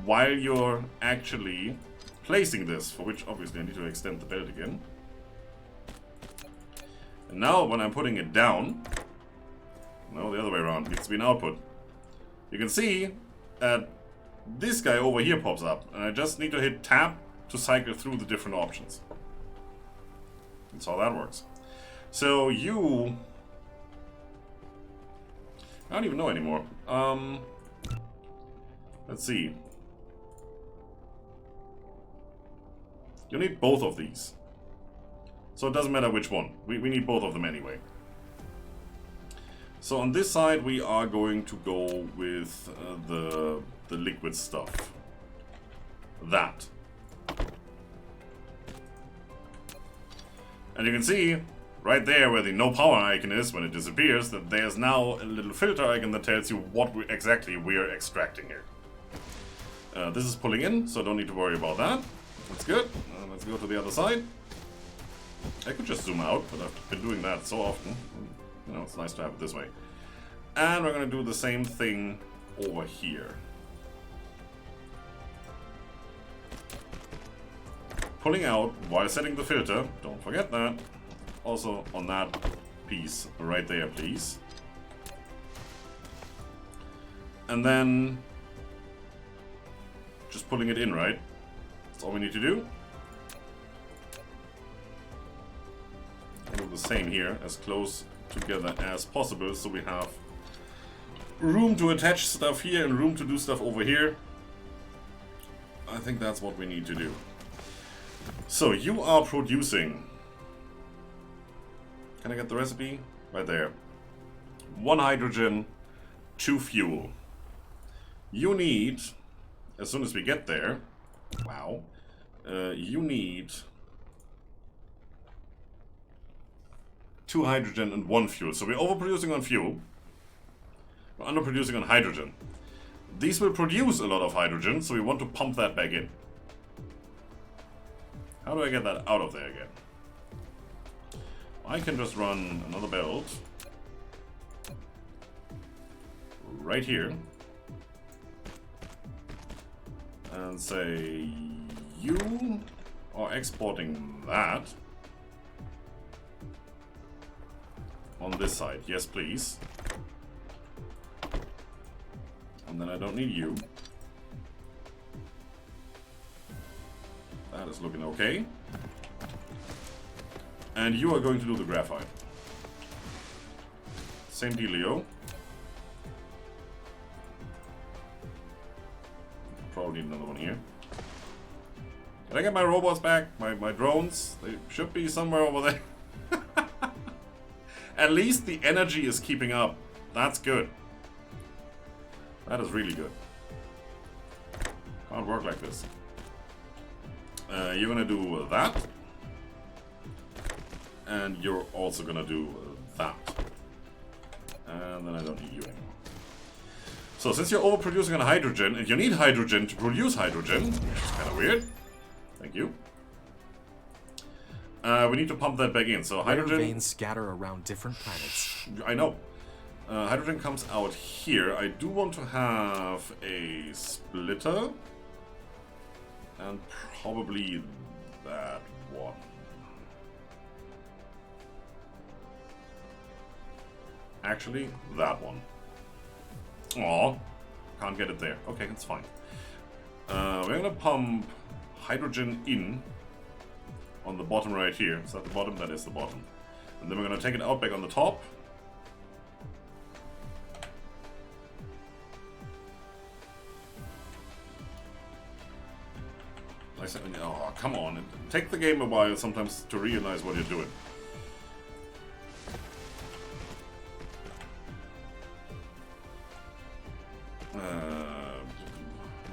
while you're actually placing this, for which obviously I need to extend the belt again. And now when I'm putting it down, no, the other way around, it needs to be an output. You can see that this guy over here pops up, and I just need to hit tab to cycle through the different options. That's how that works. So you... I don't even know anymore. Let's see. You need both of these. So it doesn't matter which one. We need both of them anyway. So on this side we are going to go with the liquid stuff. That. And you can see, right there where the no power icon is, when it disappears, that there's now a little filter icon that tells you what exactly we're extracting here. This is pulling in, so don't need to worry about that. That's good. Let's go to the other side. I could just zoom out, but I've been doing that so often. You know, it's nice to have it this way. And we're going to do the same thing over here. Pulling out while setting the filter. Don't forget that. Also on that piece right there, please. And then just pulling it in, right? That's all we need to do. And do the same here, as close together as possible, so we have room to attach stuff here and room to do stuff over here. I think that's what we need to do. So you are producing. Can I get the recipe? Right there. 1 hydrogen, 2 fuel. You need, as soon as we get there, wow, you need 2 hydrogen and 1 fuel. So we're overproducing on fuel. We're underproducing on hydrogen. These will produce a lot of hydrogen, so we want to pump that back in. How do I get that out of there again? I can just run another belt right here and say you are exporting that on this side. Yes, please. And then I don't need you. That is looking okay. And you are going to do the graphite. Same dealio. Probably need another one here. Can I get my robots back? My drones? They should be somewhere over there. At least the energy is keeping up. That's good. That is really good. Can't work like this. You're gonna do that. And you're also gonna do that. And then I don't need you anymore. So since you're overproducing on hydrogen, and you need hydrogen to produce hydrogen, which is kind of weird. Thank you. We need to pump that back in. So hydrogen... Rare veins scatter around different planets. I know. Hydrogen comes out here. I do want to have a splitter. And probably that one. Actually, that one. Aw, can't get it there. Okay, that's fine. We're gonna pump hydrogen in on the bottom right here. Is that the bottom? That is the bottom. And then we're gonna take it out back on the top. I said, oh, come on. Take the game a while sometimes to realize what you're doing.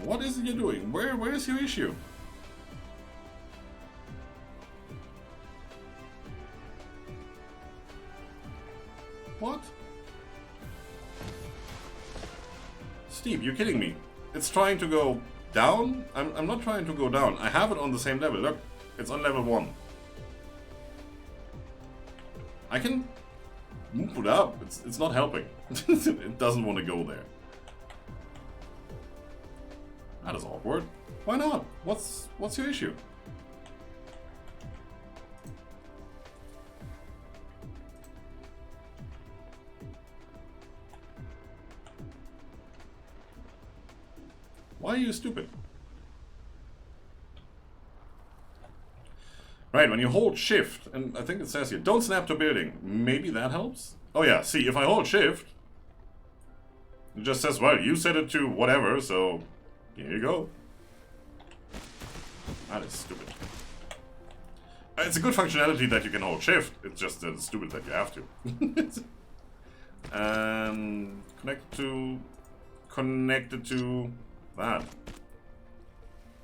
What is it you're doing? Where is your issue? What? Steve, you're kidding me. It's trying to go down? I'm not trying to go down. I have it on the same level. Look, it's on level 1. I can move it up. It's not helping. It doesn't want to go there. That is awkward. Why not? What's your issue? Why are you stupid? Right, when you hold shift, and I think it says here, don't snap to building. Maybe that helps? Oh yeah, see, if I hold shift, it just says, well, you set it to whatever, so here you go. That is stupid. It's a good functionality that you can hold shift, it's just that it's stupid that you have to. And connected to that.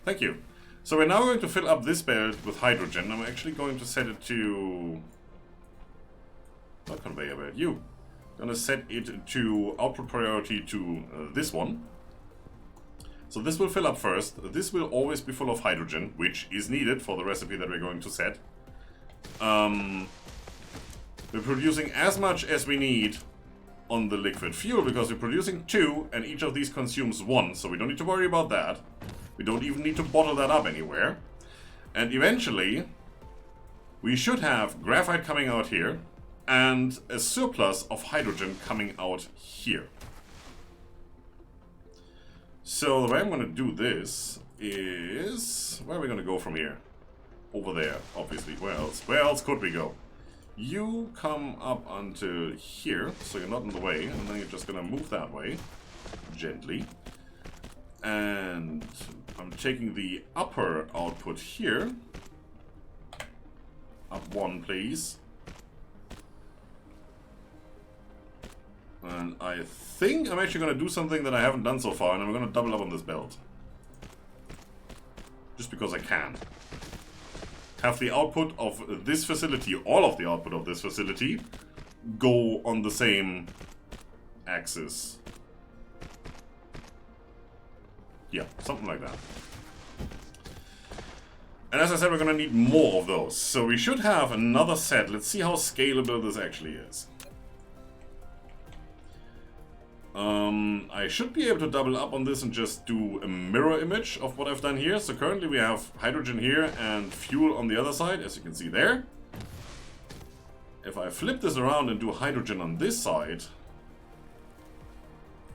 Thank you. So we're now going to fill up this belt with hydrogen. I'm actually going to set it to Not conveyor belt. You. Gonna set it to output priority to this one. So this will fill up first. This will always be full of hydrogen, which is needed for the recipe that we're going to set. We're producing as much as we need on the liquid fuel because we're producing 2 and each of these consumes 1, so we don't need to worry about that. We don't even need to bottle that up anywhere. And eventually we should have graphite coming out here and a surplus of hydrogen coming out here. So the way I'm going to do this is... where are we going to go from here? Over there, obviously. Where else? Where else could we go? You come up onto here, so you're not in the way, and then you're just going to move that way, gently. And I'm taking the upper output here. Up 1, please. And I think I'm actually going to do something that I haven't done so far, and I'm going to double up on this belt. Just because I can. Have the output of this facility, all of the output of this facility, go on the same axis. Yeah, something like that. And as I said, we're going to need more of those. So we should have another set. Let's see how scalable this actually is. I should be able to double up on this and just do a mirror image of what I've done here. So currently we have hydrogen here and fuel on the other side, as you can see there. If I flip this around and do hydrogen on this side,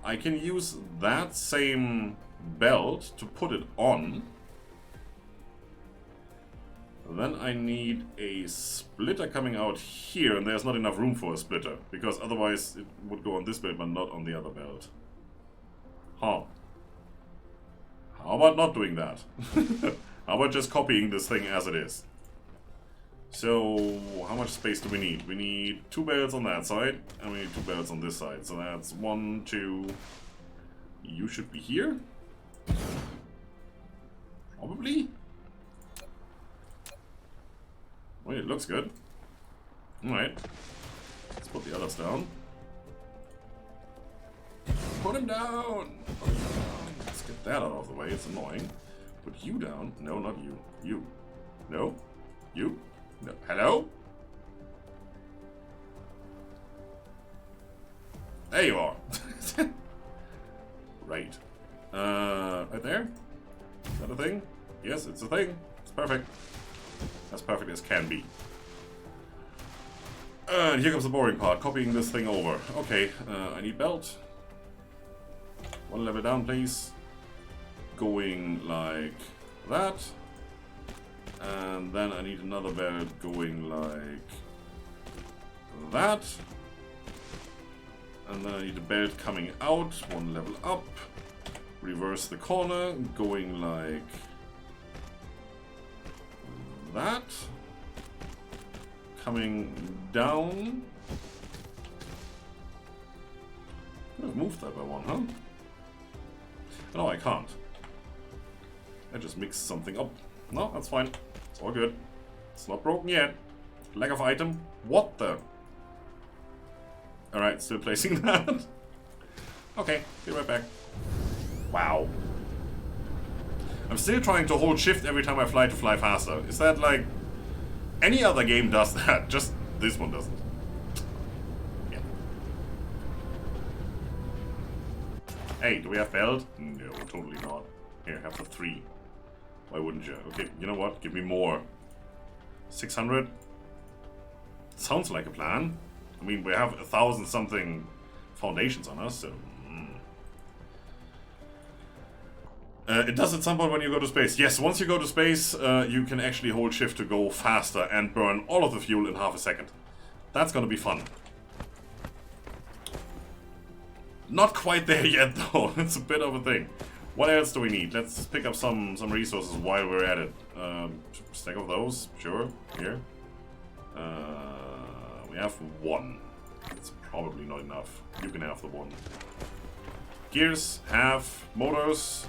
I can use that same belt to put it on. Then I need a splitter coming out here, and there's not enough room for a splitter, because otherwise it would go on this belt but not on the other belt. Huh. How about not doing that? How about just copying this thing as it is? So, how much space do we need? We need 2 belts on that side, and we need 2 belts on this side. So that's 1, 2... You should be here? Probably? Well, it looks good. Alright. Let's put the others down. Put him down! Put him down! Let's get that out of the way, it's annoying. Put you down. No, not you. You. No. You. No. Hello? There you are. Right. Right there? Is that a thing? Yes, it's a thing. It's perfect. As perfect as can be. And here comes the boring part, copying this thing over. Okay, I need belt. 1 level down, please. Going like that. And then I need another belt going like that. And then I need a belt coming out, 1 level up. Reverse the corner, going like that. Coming down. Could have moved that by 1, huh? No, I can't. I just mixed something up. No, that's fine. It's all good. It's not broken yet. Lack of item. What the? Alright, still placing that. Okay, be right back. Wow. I'm still trying to hold shift every time I fly to fly faster. Is that like... Any other game does that, just this one doesn't. Yeah. Hey, do we have belt? No, totally not. Here, have the 3. Why wouldn't you? Okay, you know what? Give me more. 600? Sounds like a plan. I mean, we have 1,000 something foundations on us, so... it does at some point when you go to space. Yes, once you go to space, you can actually hold shift to go faster and burn all of the fuel in half a second. That's gonna be fun. Not quite there yet, though. It's a bit of a thing. What else do we need? Let's pick up some resources while we're at it. Stack of those, sure. Here. We have 1. It's probably not enough. You can have the 1. Gears, half. Motors.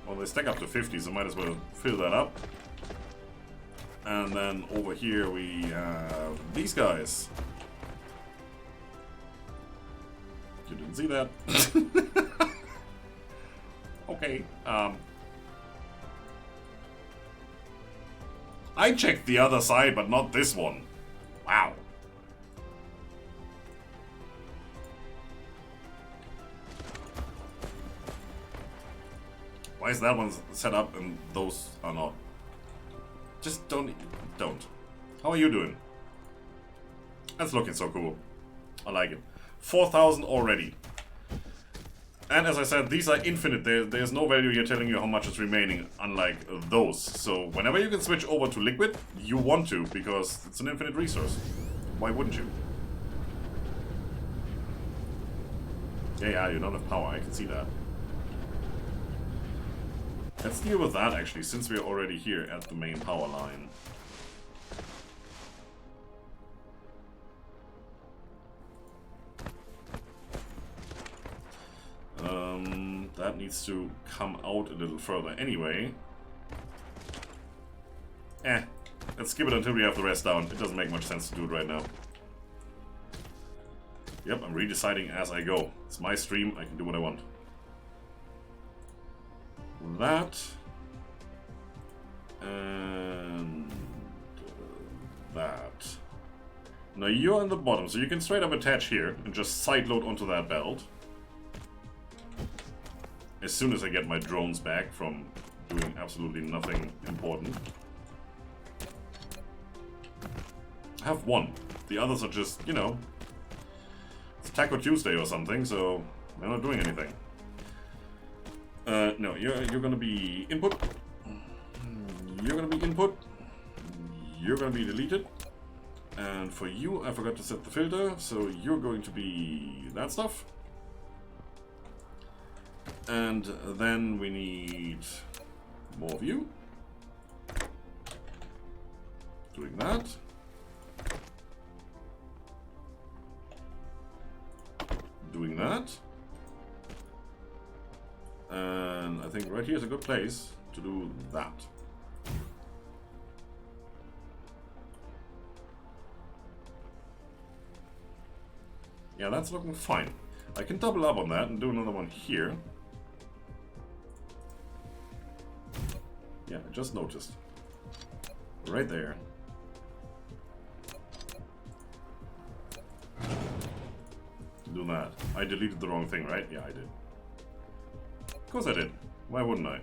Well, they stack up to 50, so might as well fill that up. And then over here we have these guys. You didn't see that? Okay. I checked the other side, but not this one. Wow. Why is that one set up and those are not? Just don't. How are you doing? That's looking so cool. I like it. 4,000 already. And as I said, these are infinite. There's no value here telling you how much is remaining, unlike those. So whenever you can switch over to liquid, you want to, because it's an infinite resource. Why wouldn't you? Yeah, you don't have power. I can see that. Let's deal with that, actually, since we're already here at the main power line. That needs to come out a little further anyway. Let's skip it until we have the rest down. It doesn't make much sense to do it right now. Yep, I'm redeciding as I go. It's my stream, I can do what I want. That. And that. Now you're on the bottom, so you can straight up attach here and just sideload onto that belt. As soon as I get my drones back from doing absolutely nothing important. I have one. The others are just, you know, it's Taco Tuesday or something, so they're not doing anything. No, you're gonna be input. You're gonna be input. You're gonna be deleted. And for you, I forgot to set the filter, so you're going to be that stuff. And then we need more of you. Doing that. Doing that. And I think right here is a good place to do that. Yeah, that's looking fine. I can double up on that and do another one here. Yeah, I just noticed. Right there. Do that. I deleted the wrong thing, right? Yeah, I did. Of course I did. Why wouldn't I?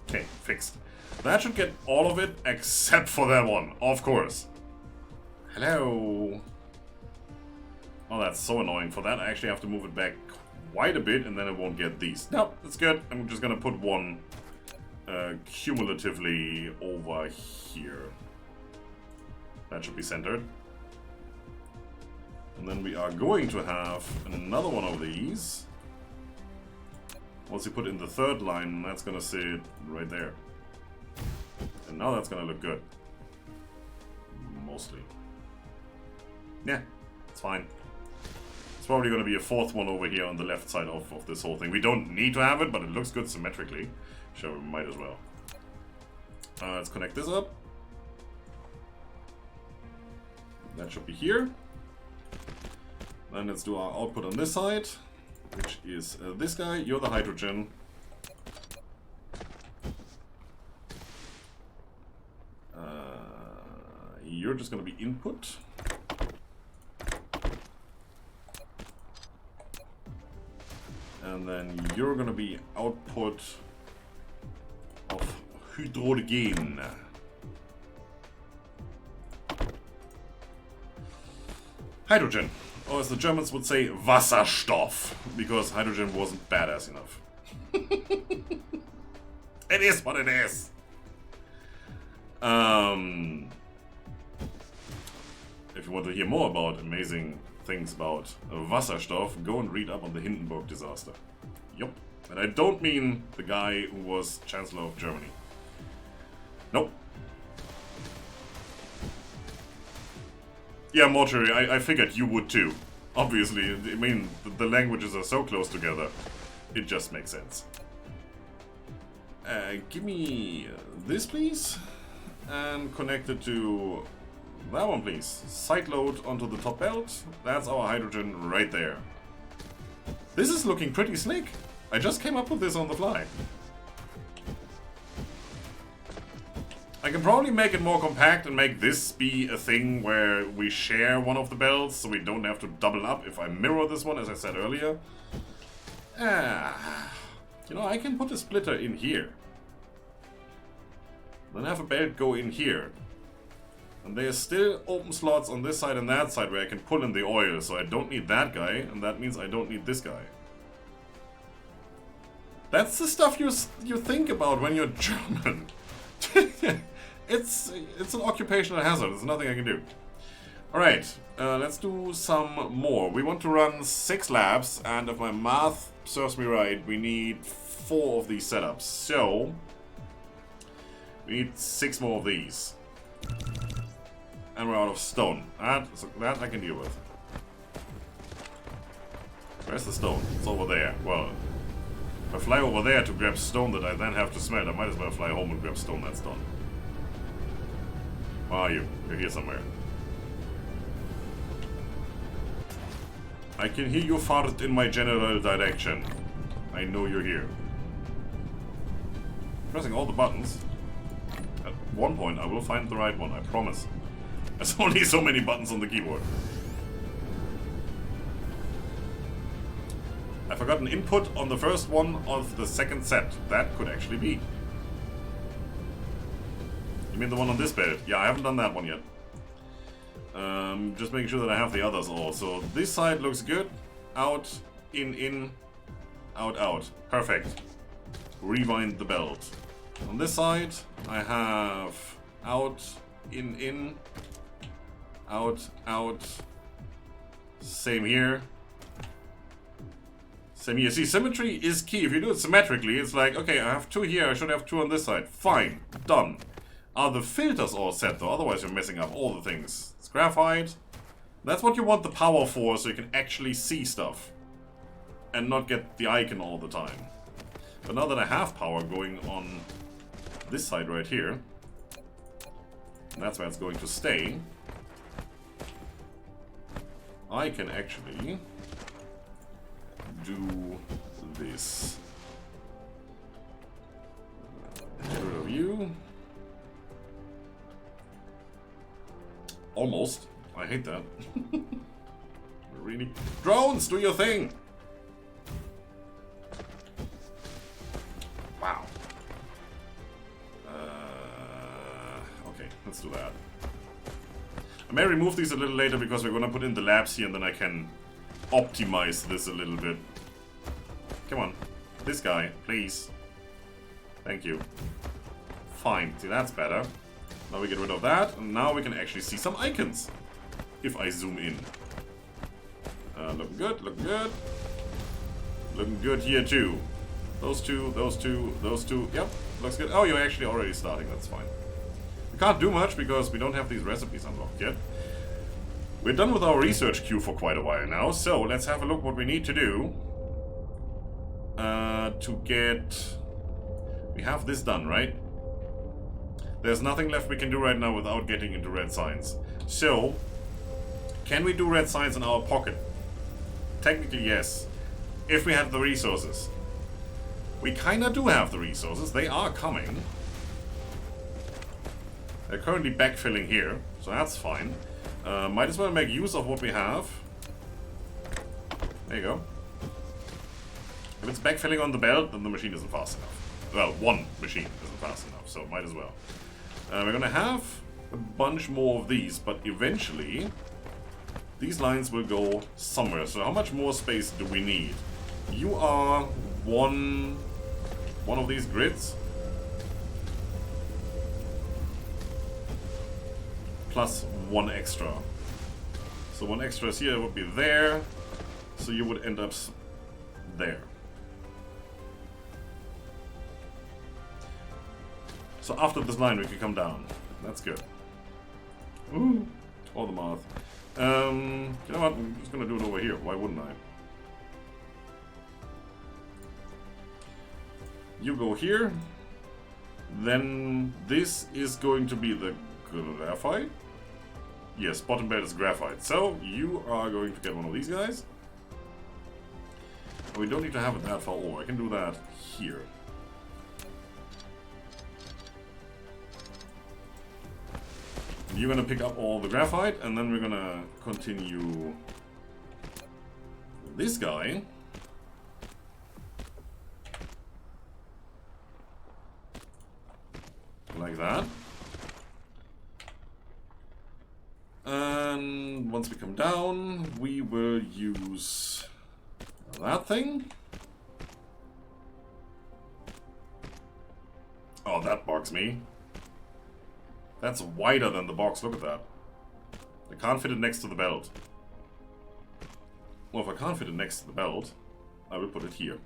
Okay, fixed. That should get all of it except for that one, of course. Hello. Oh, that's so annoying. For that, I actually have to move it back quite a bit, and then it won't get these. No, that's good. I'm just gonna put one cumulatively over here. That should be centered. And then we are going to have another one of these. Once you put in the third line, that's gonna sit right there. And now that's gonna look good. Mostly. Yeah, it's fine. It's probably gonna be a fourth one over here on the left side of this whole thing. We don't need to have it, but it looks good symmetrically. Sure, we might as well. Let's connect this up. That should be here. Then let's do our output on this side, which is this guy. You're the hydrogen. You're just going to be input. And then you're going to be output of hydrogen. Hydrogen. Or as the Germans would say, Wasserstoff. Because hydrogen wasn't badass enough. It is what it is. If you want to hear more about amazing things about Wasserstoff, go and read up on the Hindenburg disaster. Yup. And I don't mean the guy who was Chancellor of Germany. Nope. Yeah, Mortuary, I figured you would too. Obviously, I mean, the languages are so close together. It just makes sense. Give me this, please. And connect it to that one, please. Side load onto the top belt. That's our hydrogen right there. This is looking pretty slick. I just came up with this on the fly. I can probably make it more compact and make this be a thing where we share one of the belts so we don't have to double up if I mirror this one, as I said earlier. You know, I can put a splitter in here. Then have a belt go in here. And there's still open slots on this side and that side where I can pull in the oil, so I don't need that guy, and that means I don't need this guy. That's the stuff you think about when you're German. It's an occupational hazard. There's nothing I can do. Alright, let's do some more. We want to run 6 labs, and if my math serves me right, we need 4 of these setups. So, we need 6 more of these. And we're out of stone. That I can deal with. Where's the stone? It's over there. Well, if I fly over there to grab stone that I then have to smelt, I might as well fly home and grab stone that's done. Where are you? You're here somewhere. I can hear you fart in my general direction. I know you're here. Pressing all the buttons. At one point I will find the right one, I promise. There's only so many buttons on the keyboard. I forgot an input on the first one of the second set. That could actually be. You mean the one on this belt? Yeah, I haven't done that one yet. Just making sure that I have the others all. So this side looks good. Out, in, out, out. Perfect. Rewind the belt. On this side, I have out, in, out, out. Same here. Same here. See, symmetry is key. If you do it symmetrically, it's like, okay, I have 2 here, I should have 2 on this side. Fine. Done. Are the filters all set though? Otherwise you're messing up all the things. It's graphite. That's what you want the power for, so you can actually see stuff. And not get the icon all the time. But now that I have power going on this side right here, and that's where it's going to stay, I can actually do this. Get rid of you. Almost. I hate that. Really? Drones, do your thing! Wow. Okay, let's do that. I may remove these a little later because we're gonna put in the labs here and then I can optimize this a little bit. Come on. This guy, please. Thank you. Fine. See, that's better. Now we get rid of that, and now we can actually see some icons. If I zoom in. Looking good, looking good. Looking good here too. Those two, those two, those two. Yep, looks good. Oh, you're actually already starting, that's fine. We can't do much because we don't have these recipes unlocked yet. We're done with our research queue for quite a while now, so let's have a look what we need to do. To get... We have this done, right? There's nothing left we can do right now without getting into red signs. So, can we do red signs in our pocket? Technically, yes. If we had the resources. We kinda do have the resources. They are coming. They're currently backfilling here, so that's fine. Might as well make use of what we have. There you go. If it's backfilling on the belt, then the machine isn't fast enough. Well, one machine isn't fast enough, so might as well. We're gonna have a bunch more of these, but eventually these lines will go somewhere. So how much more space do we need? You are one of these grids. Plus 1 extra. So 1 extra is here, would be there. So you would end up there. So after this line we can come down. That's good. Ooh, all the math. You know what, I'm just gonna do it over here. Why wouldn't I? You go here. Then this is going to be the graphite. Yes, bottom bed is graphite. So you are going to get one of these guys. We don't need to have it that far over. I can do that here. You're gonna pick up all the graphite, and then we're gonna continue this guy. Like that. And once we come down, we will use that thing. Oh, that bugs me. That's wider than the box, look at that. I can't fit it next to the belt. Well, if I can't fit it next to the belt, I will put it here.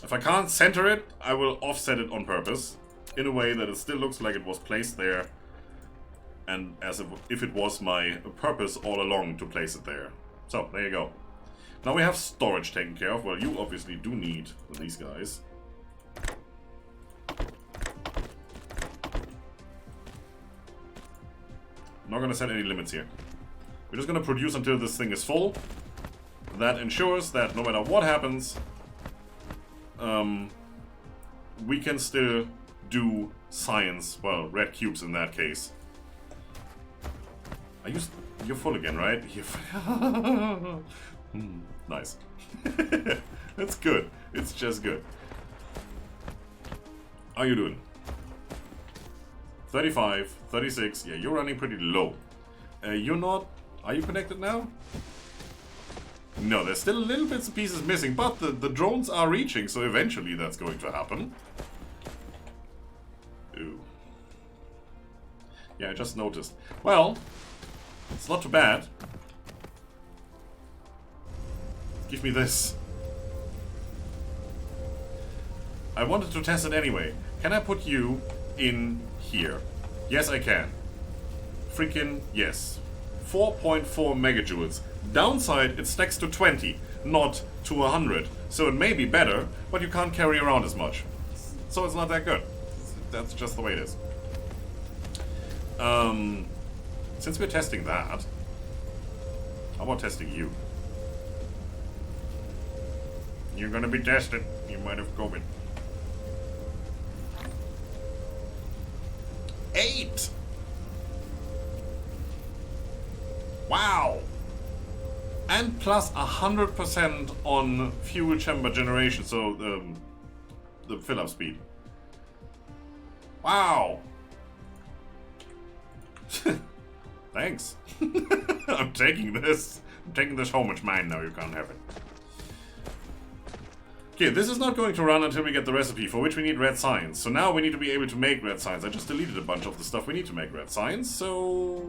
If I can't center it, I will offset it on purpose, in a way that it still looks like it was placed there, and as if it was my purpose all along to place it there. So, there you go. Now we have storage taken care of. Well, you obviously do need these guys. I'm not going to set any limits here. We're just going to produce until this thing is full. That ensures that no matter what happens, we can still do science. Well, red cubes in that case. You're full again, right? Nice. That's good. It's just good. How are you doing? 35, 36. Yeah, you're running pretty low. You're not... Are you connected now? No, there's still little bits and pieces missing, but the drones are reaching, so eventually that's going to happen. Ooh. Yeah, I just noticed. Well, it's not too bad. Give me this. I wanted to test it anyway. Can I put you in here? Yes, I can. Freaking yes. 4.4 megajoules. Downside, it stacks to 20, not to 100. So it may be better, but you can't carry around as much. So it's not that good. That's just the way it is. Since we're testing that, how about testing you? You're gonna be tested. You might have COVID. 8! Wow! And plus 100% on fuel chamber generation, so the fill-up speed. Wow! Thanks. I'm taking this. I'm taking this home. It's mine now. You can't have it. Okay, this is not going to run until we get the recipe, for which we need red signs. So now we need to be able to make red signs. I just deleted a bunch of the stuff we need to make red signs, so...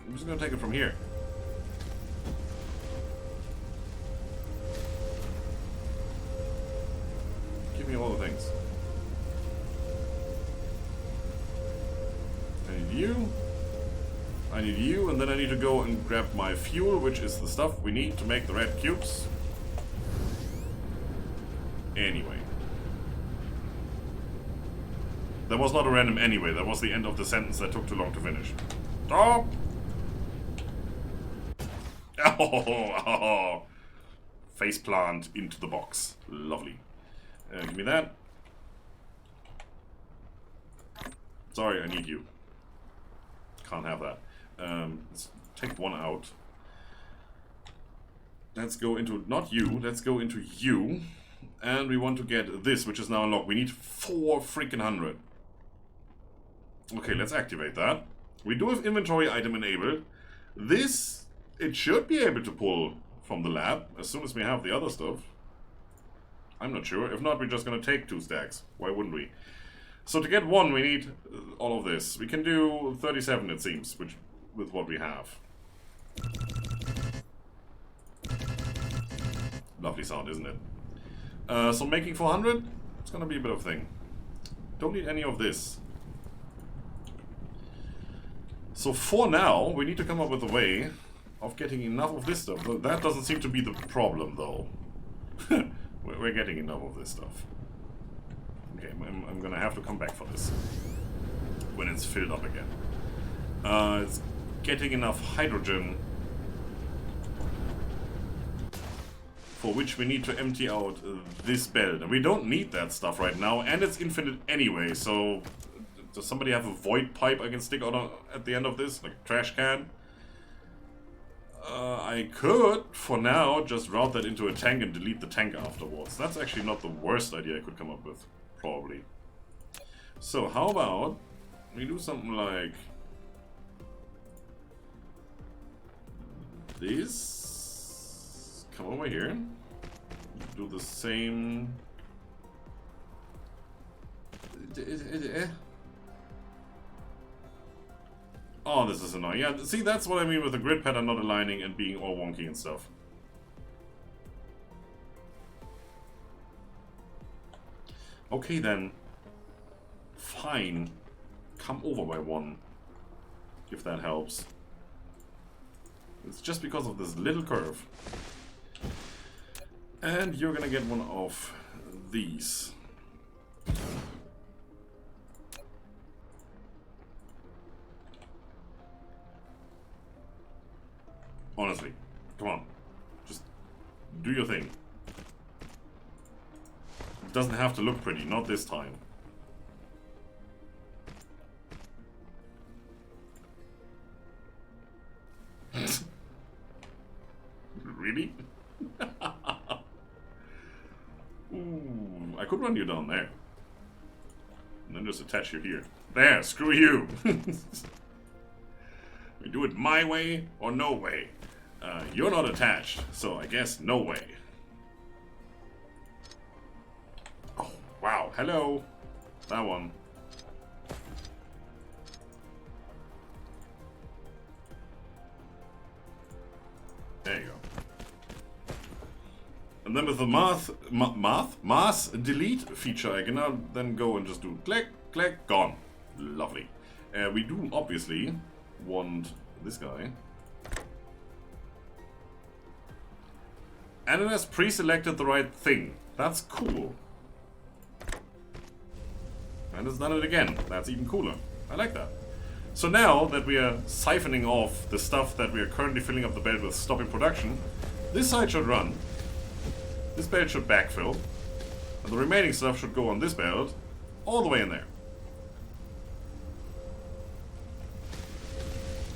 I'm just gonna take it from here. Give me all the things. I need you. I need you, and then I need to go and grab my fuel, which is the stuff we need to make the red cubes. Anyway. That was not a random anyway, that was the end of the sentence that took too long to finish. Stop! Oh, face plant into the box. Lovely. Give me that. Sorry, I need you. Can't have that. Let's take one out. Let's go into, not you, let's go into you. And we want to get this, which is now unlocked. We need 4 freaking 100. Okay, let's activate that. We do have inventory item enabled. This, it should be able to pull from the lab as soon as we have the other stuff. I'm not sure. If not, we're just going to take 2 stacks. Why wouldn't we? So to get 1, we need all of this. We can do 37, it seems, which with what we have. Lovely sound, isn't it? So making 400, it's going to be a bit of a thing. Don't need any of this. So for now, we need to come up with a way of getting enough of this stuff. That doesn't seem to be the problem, though. We're getting enough of this stuff. Okay, I'm gonna have to come back for this when it's filled up again. It's getting enough hydrogen for which we need to empty out this belt. And we don't need that stuff right now, and it's infinite anyway, so does somebody have a void pipe I can stick out at the end of this? Like a trash can? I could, for now, just route that into a tank and delete the tank afterwards. That's actually not the worst idea I could come up with, probably. So, how about we do something like this? Come over here. Do the same. Oh, this is annoying. Yeah, see, that's what I mean with the grid pattern not aligning and being all wonky and stuff. Okay, then. Fine. Come over by one. If that helps. It's just because of this little curve. And you're gonna get one of these. Honestly, come on. Just do your thing. It doesn't have to look pretty, not this time. Really? Ooh, I could run you down there. And then just attach you here. There, screw you! We do it my way or no way. You're not attached, so I guess no way. Oh, wow, hello. That one. There you go. And then with the mass delete feature, I can now then go and just do click, click, gone. Lovely. We do obviously want this guy. And it has pre-selected the right thing. That's cool. And it's done it again. That's even cooler. I like that. So now that we are siphoning off the stuff that we are currently filling up the belt with, stopping production, this side should run. This belt should backfill. And the remaining stuff should go on this belt all the way in there.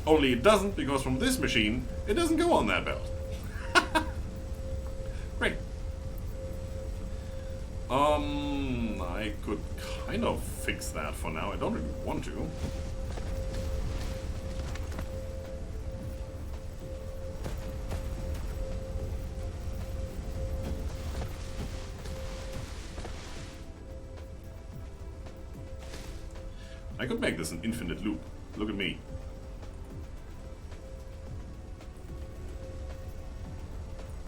Only it doesn't, because from this machine, it doesn't go on that belt. Great. I could kind of fix that for now. I don't really want to. I could make this an infinite loop. Look at me.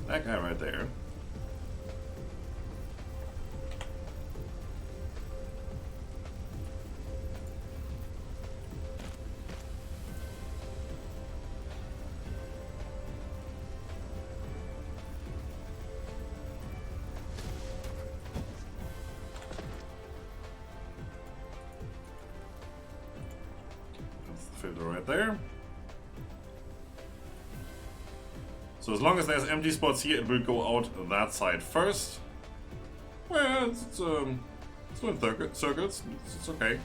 That guy right there. That's the filter right there. So as long as there's empty spots here, it will go out that side first. Well, it's doing circuits. It's okay.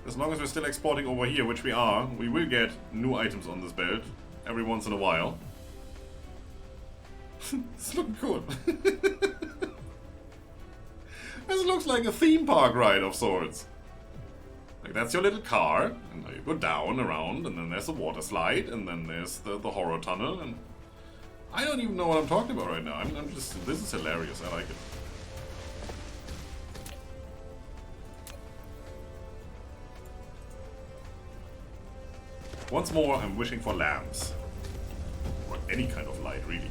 As long as we're still exporting over here, which we are, we will get new items on this belt every once in a while. It's looking cool. This looks like a theme park ride of sorts. Like, that's your little car, and now you go down, around, and then there's a water slide, and then there's the horror tunnel, and I don't even know what I'm talking about right now. I'm just, this is hilarious, I like it. Once more, I'm wishing for lamps. Or any kind of light, really.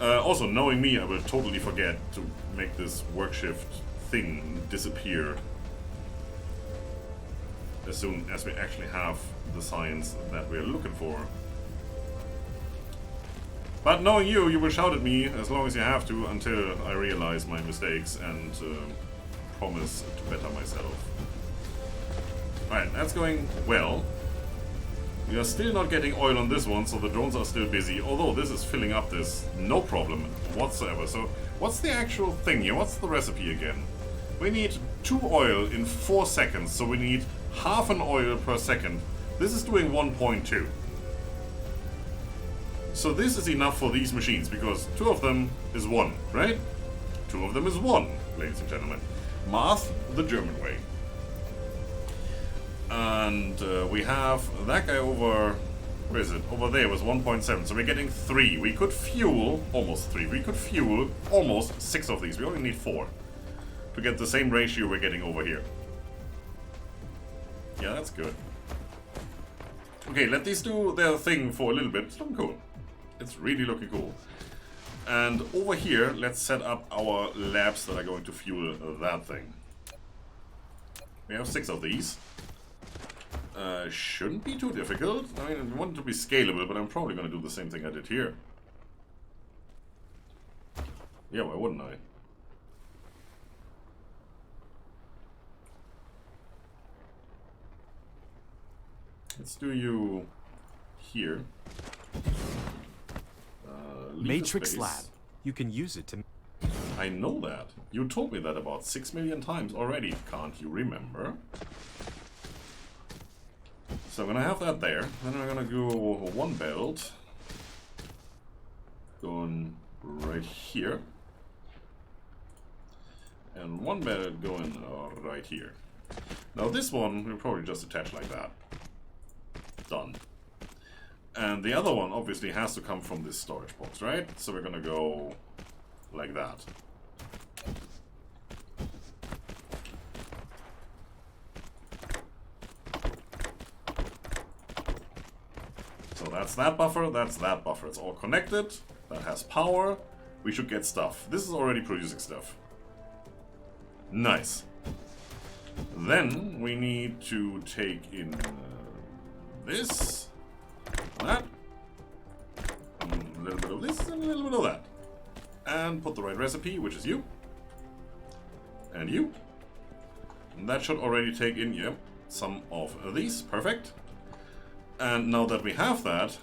Also, knowing me, I will totally forget to make this work shift thing disappear as soon as we actually have the signs that we're looking for. But knowing you, you will shout at me as long as you have to until I realize my mistakes and promise to better myself. Alright, that's going well. We are still not getting oil on this one, so the drones are still busy. Although this is filling up this, no problem whatsoever. So what's the actual thing here? What's the recipe again? We need 2 oil in 4 seconds, so we need half an oil per second. This is doing 1.2. So this is enough for these machines, because 2 of them is 1, right? 2 of them is 1, ladies and gentlemen. Math the German way. And we have that guy over, where is it? Over there was 1.7, so we're getting 3. We could fuel, almost 3. We could fuel almost 6 of these. We only need 4 to get the same ratio we're getting over here. Yeah, that's good. Okay, let these do their thing for a little bit. It's looking cool. It's really looking cool. And over here, let's set up our labs that are going to fuel that thing. We have 6 of these. Shouldn't be too difficult. I mean, I want it to be scalable, but I'm probably going to do the same thing I did here. Yeah, why wouldn't I? Let's do you here. Matrix Lab. You can use it to... I know that. You told me that about 6 million times already. Can't you remember? So I'm gonna have that there. Then I'm gonna go 1 belt. Going right here. And 1 belt going right here. Now this one we'll probably just attach like that. Done. And the other one obviously has to come from this storage box, right? So we're gonna go like that. So that's that buffer, that's that buffer. It's all connected. That has power. We should get stuff. This is already producing stuff. Nice. Then we need to take in this, that, a little bit of this, and a little bit of that. And put the right recipe, which is you. And you. And that should already take in, yep, some of these. Perfect. And now that we have that,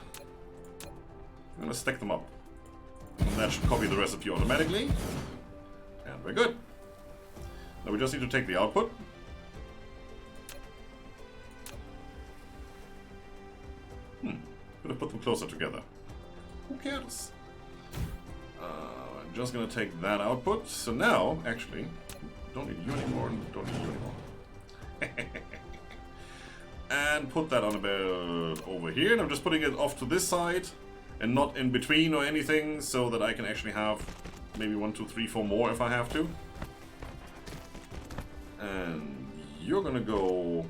I'm gonna stack them up. And that should copy the recipe automatically. And we're good. Now we just need to take the output. Could have put them closer together. Who cares? I'm just gonna take that output. So now, actually, don't need you anymore. Don't need you anymore. And put that on a belt over here. And I'm just putting it off to this side and not in between or anything, so that I can actually have maybe 1, 2, 3, 4 more if I have to. And you're gonna go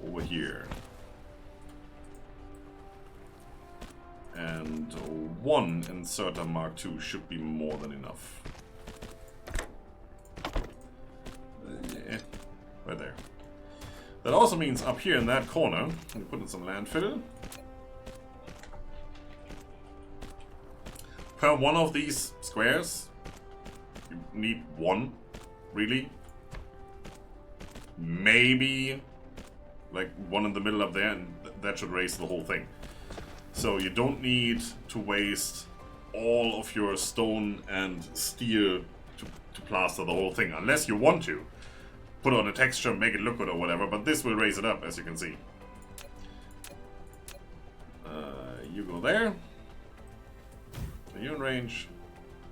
over here. And 1 inserter Mark II should be more than enough. Yeah, right there. That also means up here in that corner, we put in some landfill. Per one of these squares, you need 1, really. Maybe like 1 in the middle up there, and that should raise the whole thing. So you don't need to waste all of your stone and steel to plaster the whole thing, unless you want to. Put on a texture, make it look good or whatever, but this will raise it up, as you can see. You go there. Are you in range?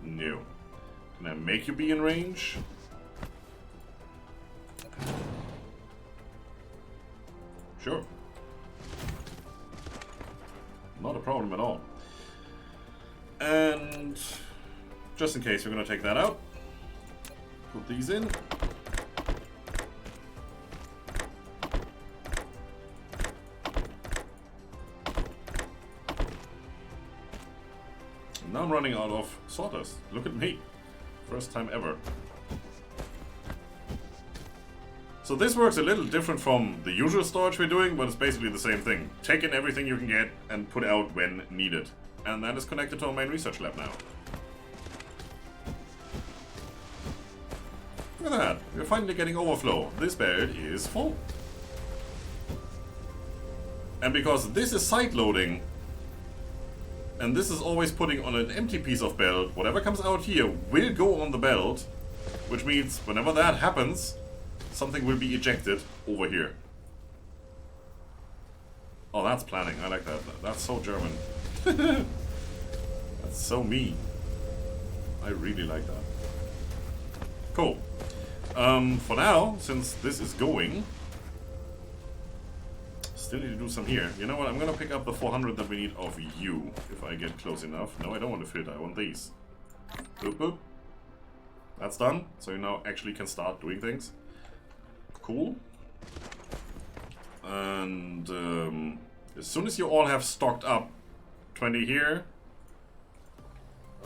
No. Can I make you be in range? Sure. Not a problem at all. And just in case, we're going to take that out. Put these in. And now I'm running out of sawdust. Look at me. First time ever. So this works a little different from the usual storage we're doing, but it's basically the same thing. Take in everything you can get and put out when needed. And that is connected to our main research lab now. Look at that. We're finally getting overflow. This belt is full. And because this is side loading, and this is always putting on an empty piece of belt, whatever comes out here will go on the belt, which means whenever that happens, something will be ejected over here. Oh, that's planning. I like that. That's so German. That's so me. I really like that. Cool. For now, since this is going, still need to do some here. You know what? I'm gonna pick up the 400 that we need of you, if I get close enough. No, I don't want a filter. I want these. Boop, boop. That's done. So you now actually can start doing things. Cool. And as soon as you all have stocked up, 20 here.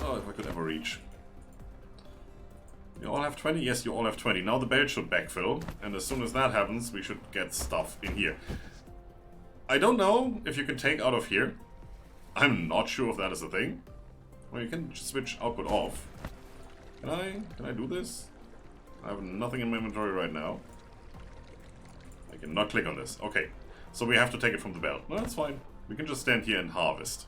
Oh, if I could ever reach. You all have 20? Yes, you all have 20. Now the belt should backfill, and as soon as that happens, we should get stuff in here. I don't know if you can take out of here. I'm not sure if that is a thing. Well, you can switch output off. Can I do this? I have nothing in my inventory right now. I cannot click on this. Okay, so we have to take it from the belt. No, that's fine. We can just stand here and harvest.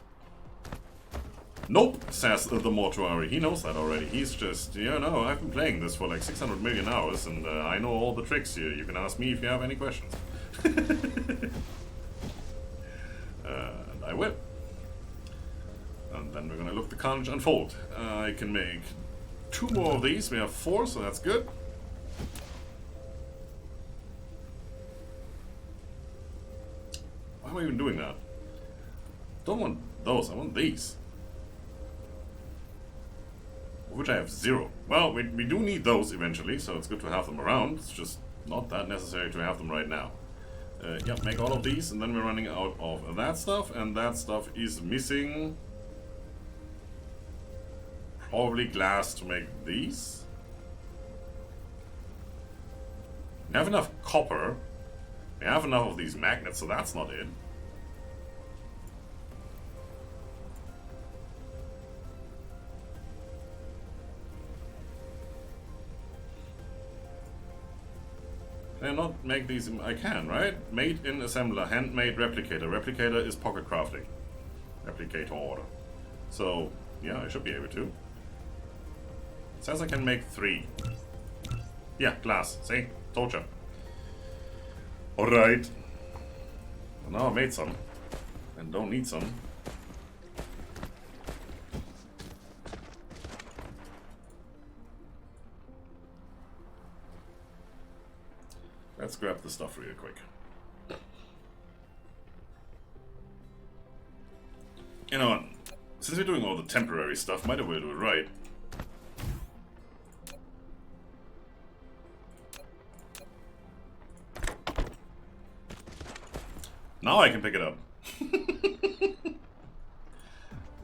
Nope, says the mortuary. He knows that already. He's just, you know, I've been playing this for like 600 million hours, and I know all the tricks here. You can ask me if you have any questions. And I will. And then we're gonna look the carnage unfold. I can make 2 more of these. We have 4, so that's good. Why am I even doing that? Don't want those, I want these. Which I have 0. Well, we do need those eventually, so it's good to have them around. It's just not that necessary to have them right now. Yeah, make all of these, and then we're running out of that stuff, and that stuff is missing. Probably glass to make these. We have enough copper. We have enough of these magnets, so that's not it. Can I not make these? I can, right? Made in assembler, handmade replicator. Replicator is pocket crafting. Replicator order. So, yeah, I should be able to. It says I can make 3. Yeah, glass. See? Told you. Alright. Well, now I made some. And don't need some. Let's grab the stuff real quick. You know what? Since we're doing all the temporary stuff, might as well do it right. Now I can pick it up.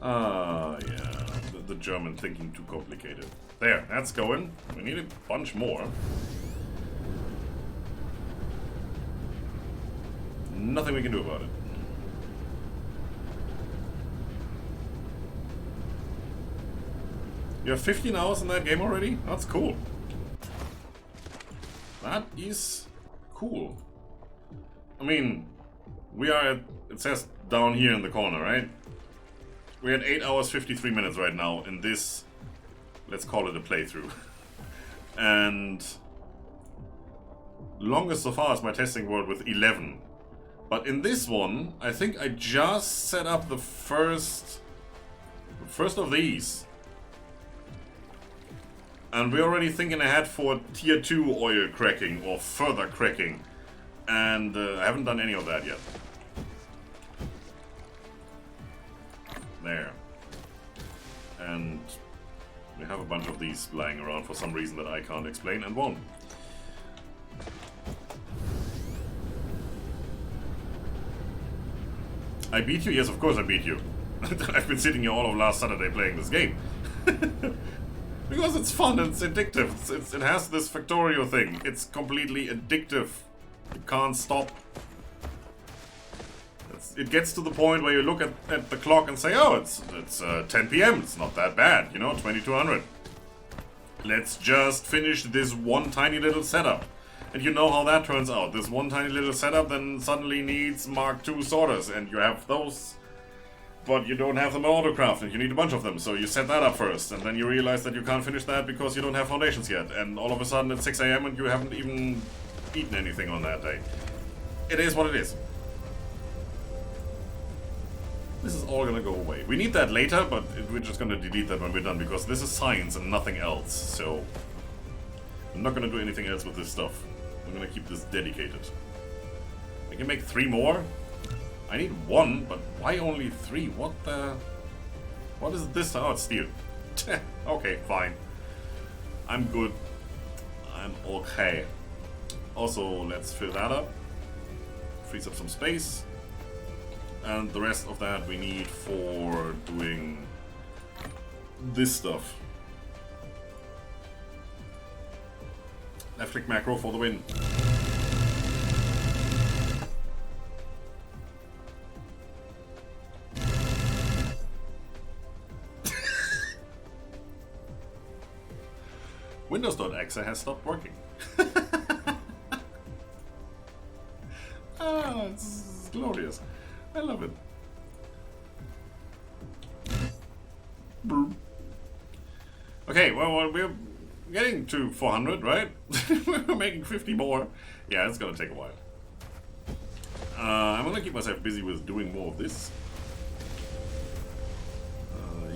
Yeah. The German thinking too complicated. There, that's going. We need a bunch more. Nothing we can do about it. You have 15 hours in that game already? That's cool. That is cool. I mean, we are at, it says down here in the corner, right? We're at 8 hours 53 minutes right now in this, let's call it a playthrough. And longest so far is my testing world with 11. But in this one, I think I just set up the first of these. And we're already thinking ahead for tier 2 oil cracking or further cracking. And I haven't done any of that yet. There. And we have a bunch of these lying around for some reason that I can't explain and won't. I beat you? Yes, of course I beat you. I've been sitting here all of last Saturday playing this game. Because it's fun, it's addictive, it has this Factorio thing. It's completely addictive. You can't stop. It gets to the point where you look at the clock and say, oh, it's 10 p.m. It's not that bad, you know, 2200. Let's just finish this one tiny little setup. And you know how that turns out. This one tiny little setup then suddenly needs Mark II sorters, and you have those, but you don't have them in Autocraft, and you need a bunch of them, so you set that up first, and then you realize that you can't finish that because you don't have foundations yet, and all of a sudden it's 6 a.m. and you haven't even eaten anything on that day. It is what it is. This is all gonna go away. We need that later, but we're just gonna delete that when we're done, because this is science and nothing else, so I'm not gonna do anything else with this stuff. I'm gonna keep this dedicated. I can make 3 more. I need 1, but why only 3? What the... What is this? Oh, it's steel. Okay, fine. I'm good. I'm okay. Also, let's fill that up. Frees up some space. And the rest of that we need for doing this stuff. Left click macro for the win. Windows.exe has stopped working. Ah, it's glorious. I love it. Boom. Okay, well, we're getting to 400, right? We're making 50 more. Yeah, it's gonna take a while. I'm gonna keep myself busy with doing more of this.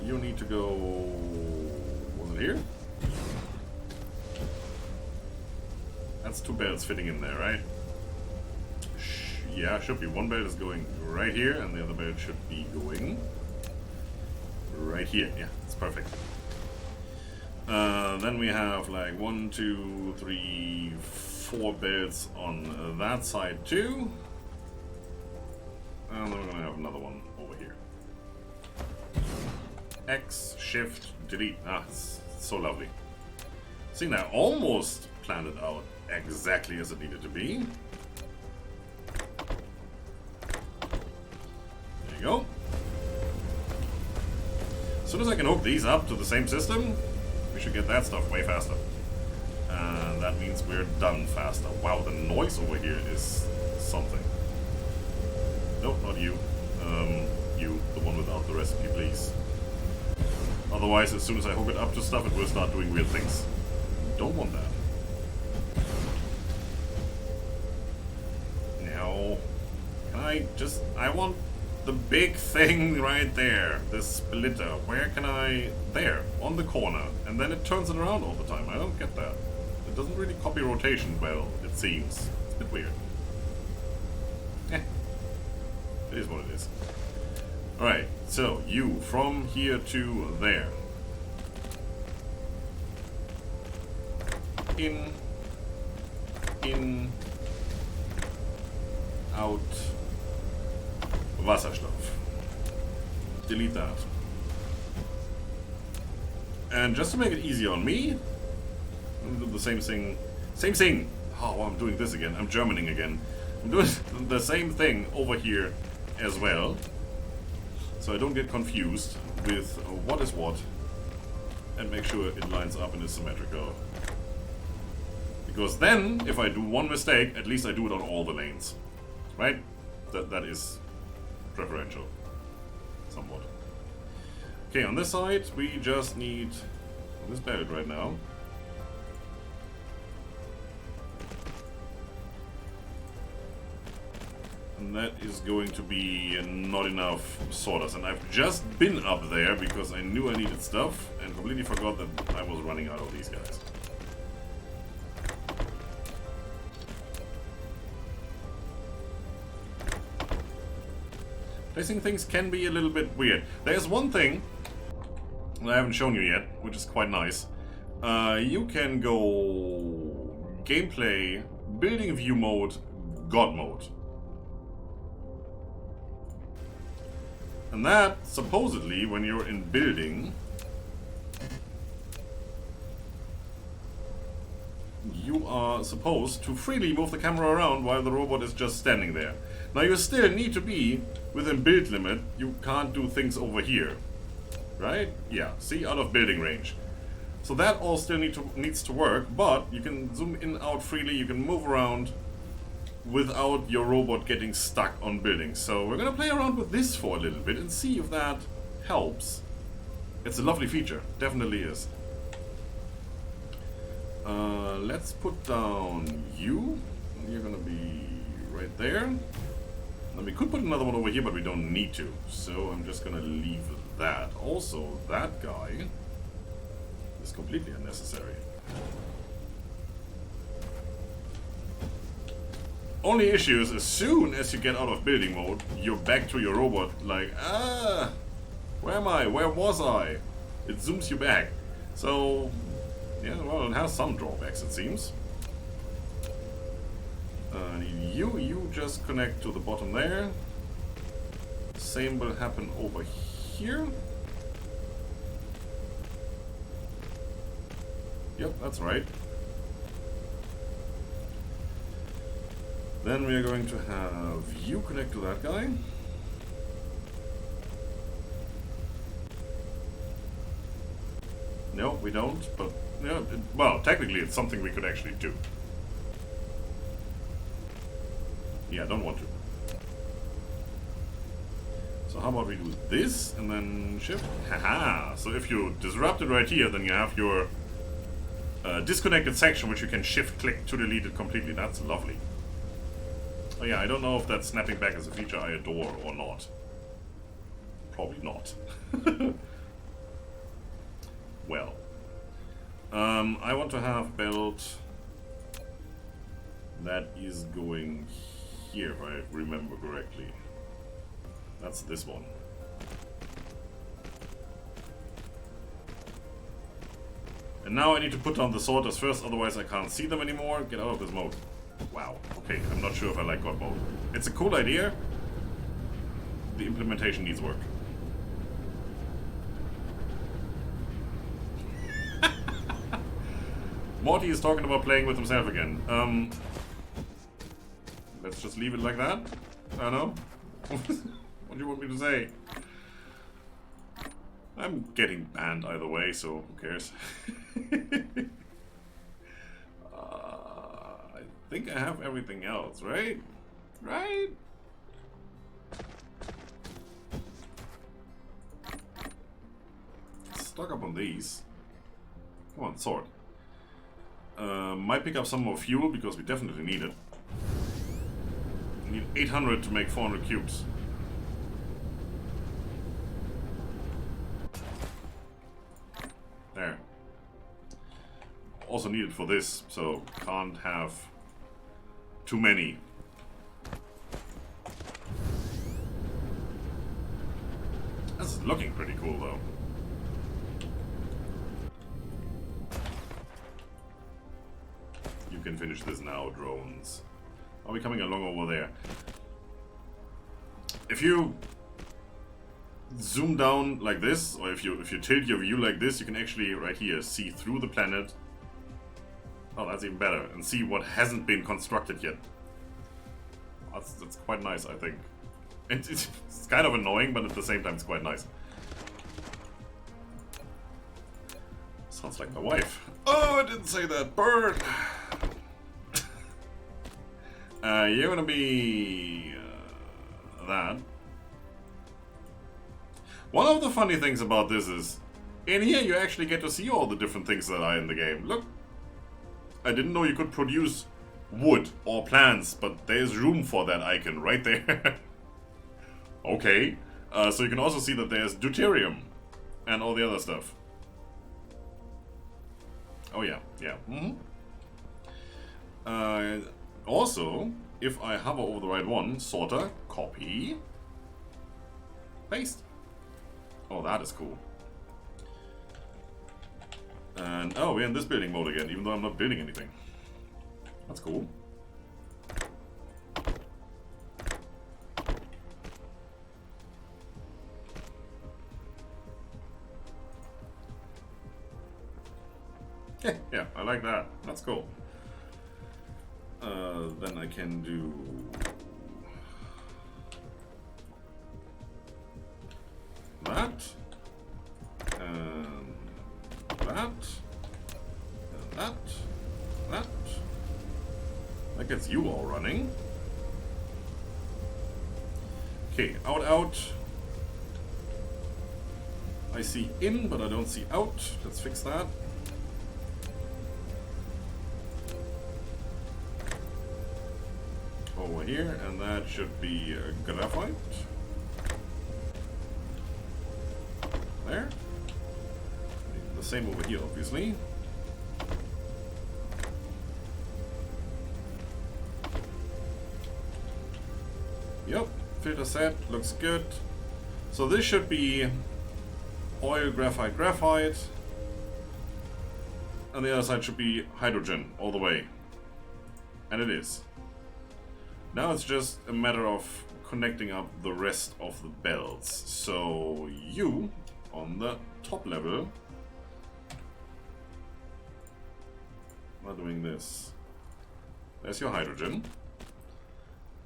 You need to go... Was it here? That's 2 belts fitting in there, right? Yeah, should be. One belt is going right here, and the other belt should be going right here. Yeah, it's perfect. Then we have like 1, 2, 3, 4 belts on that side too. And then we're gonna have another one over here. X, Shift, Delete. Ah, it's so lovely. Seeing that, I almost planned it out exactly as it needed to be. There you go. As soon as I can hook these up to the same system, we should get that stuff way faster. And that means we're done faster. Wow, the noise over here is something. Nope, not you. You, the one without the recipe, please. Otherwise, as soon as I hook it up to stuff, it will start doing weird things. Don't want that. Now, I want the big thing right there. This splitter. Where can I... There, on the corner. And then it turns it around all the time. I don't get that. It doesn't really copy rotation well, it seems. It's a bit weird. It is what it is. Alright, so you, from here to there. In, out, Wasserstoff. Delete that. And just to make it easy on me, I'm gonna do the same thing. Same thing! Oh, I'm doing this again. I'm Germaning again. I'm doing the same thing over here as well. So I don't get confused with what is what. And make sure it lines up and is symmetrical. Because then, if I do one mistake, at least I do it on all the lanes. Right? That is preferential. Somewhat. Okay, on this side, we just need this belt right now. And that is going to be not enough sorters. And I've just been up there because I knew I needed stuff and completely forgot that I was running out of these guys. Placing things can be a little bit weird. There's one thing that I haven't shown you yet, which is quite nice. You can go gameplay, building view mode, God mode. And that, supposedly, when you're in building, you are supposed to freely move the camera around while the robot is just standing there. Now you still need to be within build limit. You can't do things over here. Right? Yeah, see, out of building range. So that all still needs to work, but you can zoom in and out freely, you can move around without your robot getting stuck on buildings. So we're gonna play around with this for a little bit and see if that helps. It's a lovely feature, definitely is. Let's put down you. You're gonna be right there. And we could put another one over here, but we don't need to. So I'm just gonna leave that. Also, that guy is completely unnecessary. Only issue is as soon as you get out of building mode, you're back to your robot like, where am I? Where was I? It zooms you back. So, yeah, well, it has some drawbacks, it seems. You just connect to the bottom there. Same will happen over here. Yep, that's right. Then we are going to have you connect to that guy. No, we don't, but yeah, well, technically it's something we could actually do. Yeah, I don't want to. So how about we do this and then shift? Haha! So if you disrupt it right here, then you have your disconnected section, which you can shift click to delete it completely. That's lovely. Oh yeah, I don't know if that snapping back is a feature I adore or not. Probably not. Well. I want to have belt that is going here, if I remember correctly. That's this one. And now I need to put down the sorters first, otherwise I can't see them anymore. Get out of this mode. Wow, okay, I'm not sure if I like God mode. It's a cool idea. The implementation needs work. Morty is talking about playing with himself again. Let's just leave it like that. I don't know. What do you want me to say? I'm getting banned either way, so who cares? I think I have everything else, right? Right? Stock up on these. Come on, sword. Might pick up some more fuel because we definitely need it. We need 800 to make 400 cubes. There. Also needed for this, so can't have too many. This is looking pretty cool though. You can finish this now, drones. Are we coming along over there? If you zoom down like this, or if you tilt your view like this, you can actually right here see through the planet. Oh, that's even better, and see what hasn't been constructed yet. That's quite nice, I think. It's kind of annoying, but at the same time, it's quite nice. Sounds like my wife. Oh, I didn't say that. Burn. You're gonna be that. One of the funny things about this is, in here you actually get to see all the different things that are in the game. Look, I didn't know you could produce wood or plants, but there's room for that icon right there. Okay, so you can also see that there's deuterium and all the other stuff. Oh yeah, yeah. Also, if I hover over the right one, sorter, copy, paste. Oh, that is cool. And oh, we're in this building mode again, even though I'm not building anything. That's cool. Yeah, I like that. That's cool. Then I can do that, and that, and that, that. That gets you all running. Okay, out, out. I see in, but I don't see out. Let's fix that. Over here, and that should be graphite. There. The same over here, obviously. Yep, filter set, looks good. So this should be oil, graphite, graphite. And the other side should be hydrogen all the way. And it is. Now it's just a matter of connecting up the rest of the belts. So you, on the top level, are doing this. There's your hydrogen.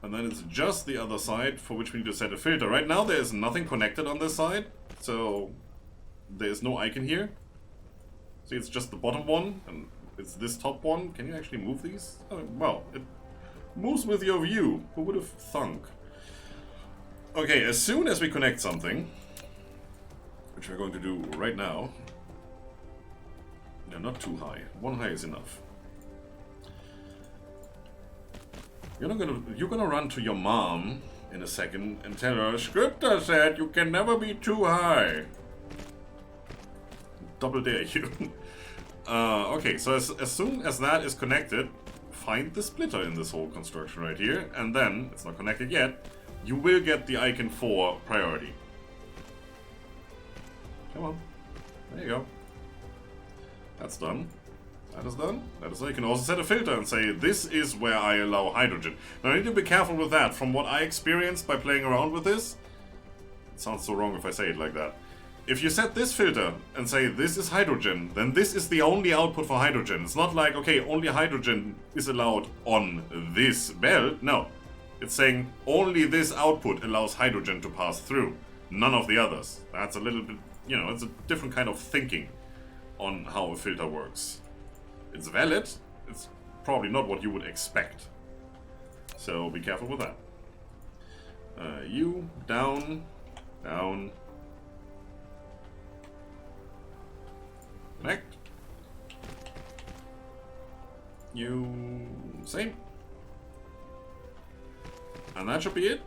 And then it's just the other side for which we need to set a filter. Right now there is nothing connected on this side, so there is no icon here. See, it's just the bottom one, and it's this top one. Can you actually move these? Oh, well, it moves with your view. Who would have thunk? Okay, as soon as we connect something, which we're going to do right now. Yeah, not too high. One high is enough. You're gonna run to your mom in a second and tell her, Scripter said you can never be too high. Double dare you. Okay, so as soon as that is connected, find the splitter in this whole construction right here, and then, it's not connected yet, you will get the icon for priority. Come on. There you go. That's done. That is done. That is done. You can also set a filter and say, this is where I allow hydrogen. Now I need to be careful with that. From what I experienced by playing around with this, it sounds so wrong if I say it like that. If you set this filter and say, this is hydrogen, then this is the only output for hydrogen. It's not like, okay, only hydrogen is allowed on this belt. No. It's saying, only this output allows hydrogen to pass through. None of the others. That's a little bit, you know, it's a different kind of thinking on how a filter works. It's valid, it's probably not what you would expect. So be careful with that. You, down, down. Connect. You, same. And that should be it.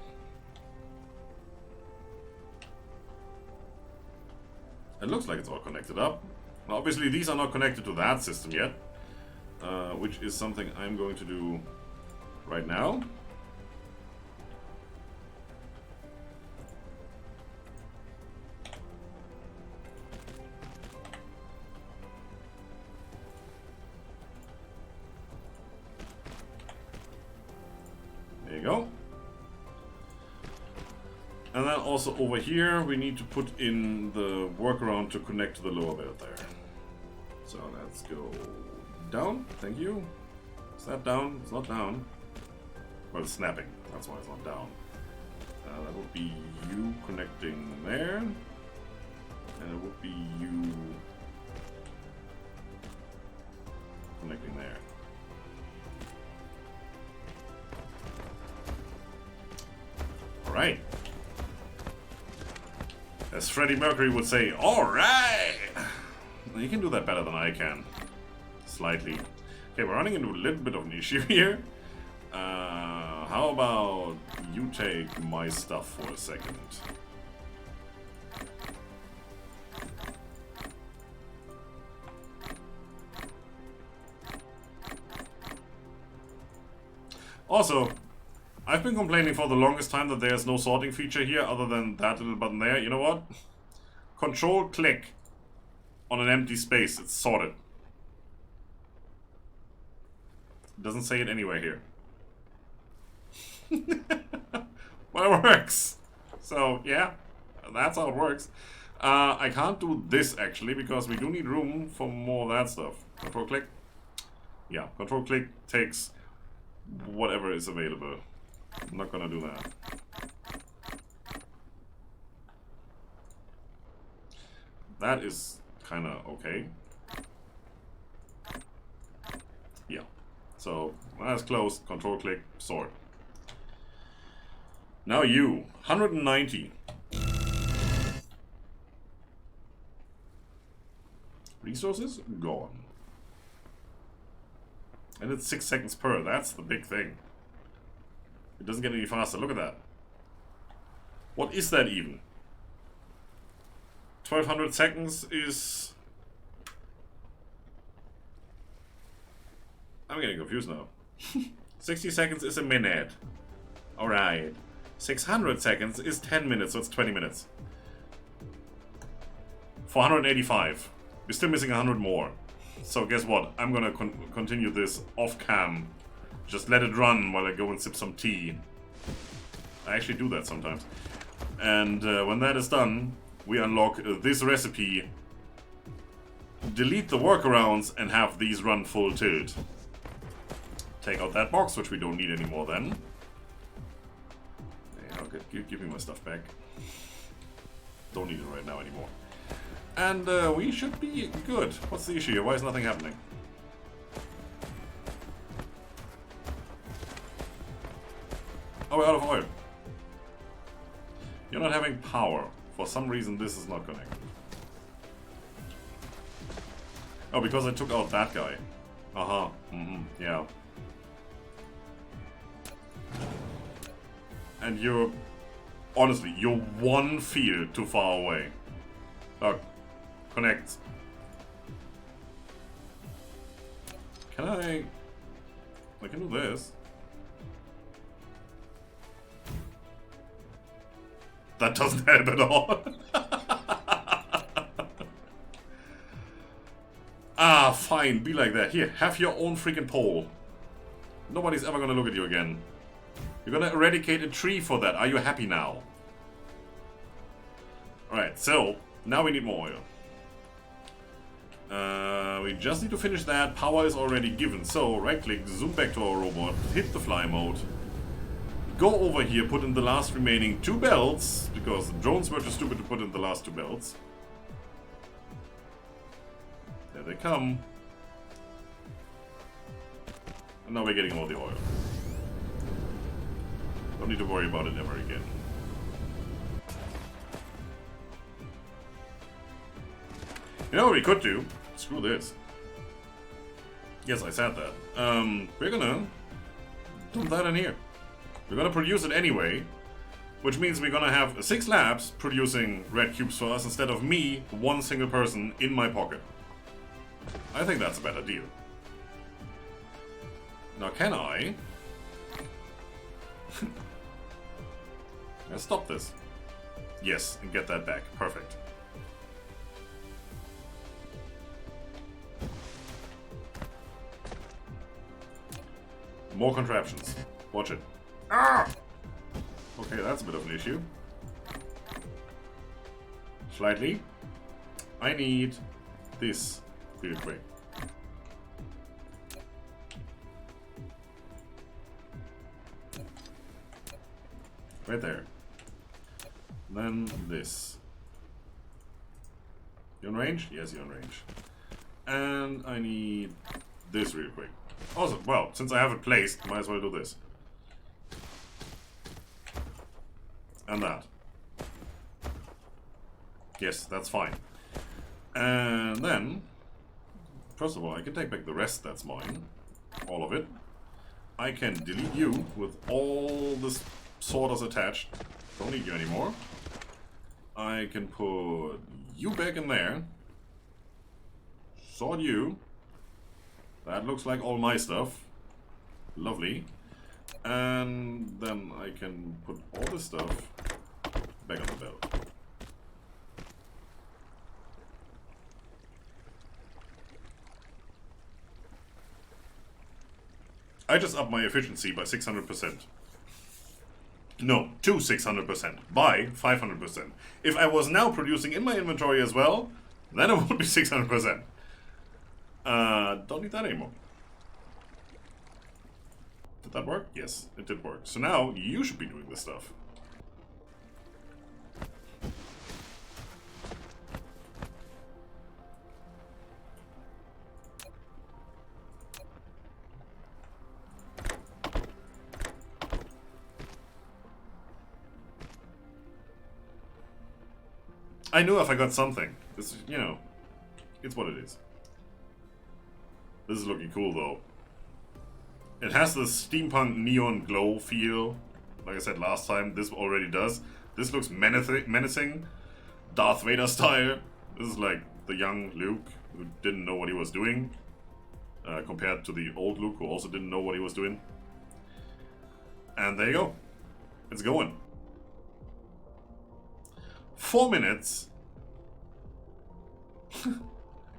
It looks like it's all connected up. Now, obviously these are not connected to that system yet. Which is something I'm going to do right now. There you go. And then also over here we need to put in the workaround to connect to the lower belt there. So let's go down, thank you. Is that down? It's not down. Well, it's snapping, that's why it's not down. That would be you connecting there. And it would be you connecting there. Alright. As Freddie Mercury would say, alright! You can do that better than I can. Slightly. Okay, we're running into a little bit of an issue here. How about you take my stuff for a second? Also, I've been complaining for the longest time that there's no sorting feature here other than that little button there. You know what? Control click on an empty space. It's sorted. It doesn't say it anywhere here. But it works. So, yeah. That's how it works. I can't do this actually because we do need room for more of that stuff. Control click. Yeah, control click takes whatever is available. I'm not gonna do that. That is kinda okay. Yeah. So, that's closed. Control click, sword. Now you. 190. Resources? Gone. And it's 6 seconds per. That's the big thing. It doesn't get any faster. Look at that. What is that even? 1200 seconds is... I'm getting confused now. 60 seconds is a minute. Alright. 600 seconds is 10 minutes, so it's 20 minutes. 485. We're still missing 100 more. So guess what? I'm gonna continue this off-cam. Just let it run while I go and sip some tea. I actually do that sometimes. And when that is done, we unlock this recipe, delete the workarounds, and have these run full tilt. Take out that box, which we don't need anymore then. Yeah, okay, give me my stuff back. Don't need it right now anymore. And we should be good. What's the issue here? Why is nothing happening? Oh, we're out of oil. You're not having power. For some reason, this is not connected. Oh, because I took out that guy. Uh-huh. Yeah. And you're... Honestly, you're one field too far away. Look. Connect. Can I can do this. That doesn't help at all. Ah, fine. Be like that. Here, have your own freaking pole. Nobody's ever gonna look at you again. You're gonna eradicate a tree for that. Are you happy now? Alright, so, now we need more oil. We just need to finish that. Power is already given. So, right click, zoom back to our robot, hit the fly mode. Go over here, put in the last remaining 2 belts, because the drones were too stupid to put in the last 2 belts. There they come. And now we're getting all the oil. Don't need to worry about it ever again. You know what we could do? Screw this. Yes, I said that. We're gonna dump that in here. We're gonna produce it anyway, which means we're gonna have 6 labs producing red cubes for us instead of me, one single person, in my pocket. I think that's a better deal. Now can I... Let's stop this. Yes, and get that back. Perfect. More contraptions. Watch it. Ah! Okay, that's a bit of an issue. Slightly. I need this real quick. Right there. Then this. You in range? Yes, you're in range. And I need this real quick. Also, well, since I have it placed, might as well do this. And that. Yes, that's fine. And then, first of all, I can take back the rest that's mine. All of it. I can delete you with all this sorters attached. Don't need you anymore. I can put you back in there. Sort you. That looks like all my stuff. Lovely. And then I can put all this stuff back on the belt. I just upped my efficiency by 600%. No, to 600%. By 500%. If I was now producing in my inventory as well, then it would be 600%. Don't need that anymore. Did that work? Yes, it did work. So now you should be doing this stuff. I knew if I got something. This, you know, it's what it is. This is looking cool though. It has the steampunk neon glow feel. Like I said last time, this already does. This looks menacing. Darth Vader style. This is like the young Luke who didn't know what he was doing. Compared to the old Luke who also didn't know what he was doing. And there you go. It's going. 4 minutes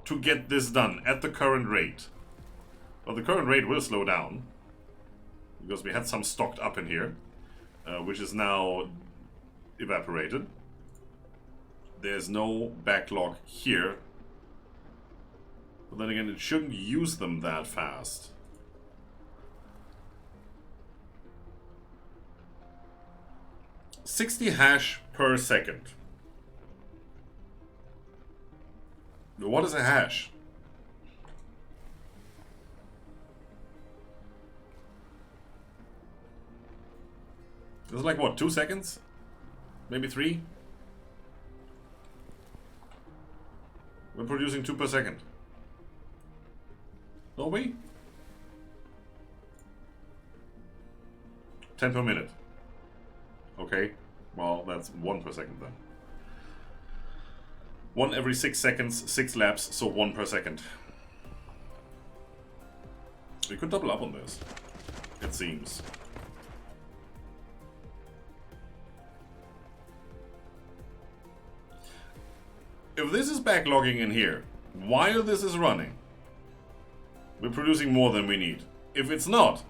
to get this done at the current rate. Well, the current rate will slow down because we had some stocked up in here, which is now evaporated. There's no backlog here, but then again, it shouldn't use them that fast. $60 hash per second. What is a hash? It's like what, 2 seconds? Maybe 3? We're producing 2 per second. Don't we? 10 per minute. Okay, well that's 1 per second then. 1 every 6 seconds, 6 laps, so 1 per second. We could double up on this, it seems. If this is backlogging in here, while this is running, we're producing more than we need. If it's not,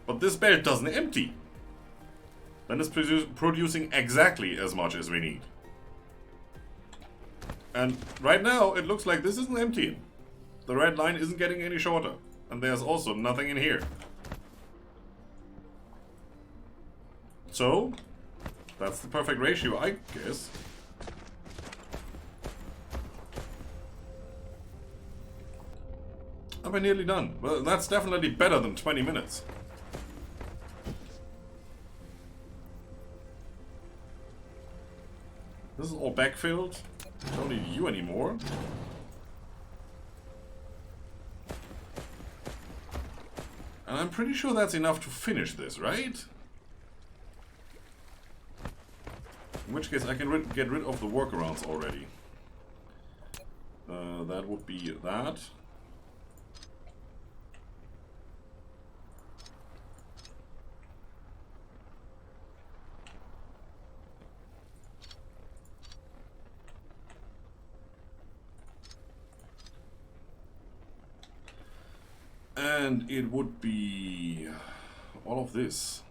but this belt doesn't empty, then it's producing exactly as much as we need. And right now, it looks like this isn't emptying. The red line isn't getting any shorter. And there's also nothing in here. So, that's the perfect ratio, I guess. Am I nearly done? Well, that's definitely better than 20 minutes. This is all backfilled. I don't need you anymore. And I'm pretty sure that's enough to finish this, right? In which case I can get rid of the workarounds already. That would be that. And it would be all of this.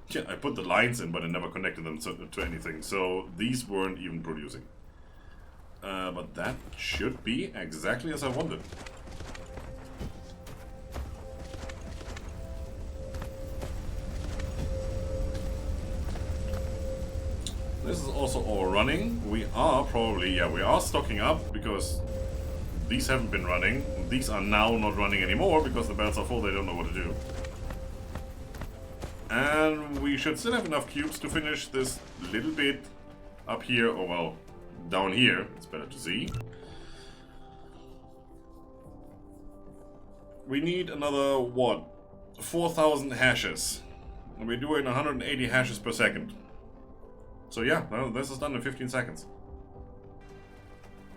Yeah, I put the lines in, but I never connected them to anything, so these weren't even producing. But that should be exactly as I wanted. This is also all running. We are probably, yeah, we are stocking up because these haven't been running. These are now not running anymore because the belts are full, they don't know what to do. And we should still have enough cubes to finish this little bit up here, or well, down here. It's better to see. We need another, what, 4,000 hashes. And we're doing 180 hashes per second. So yeah, well, this is done in 15 seconds.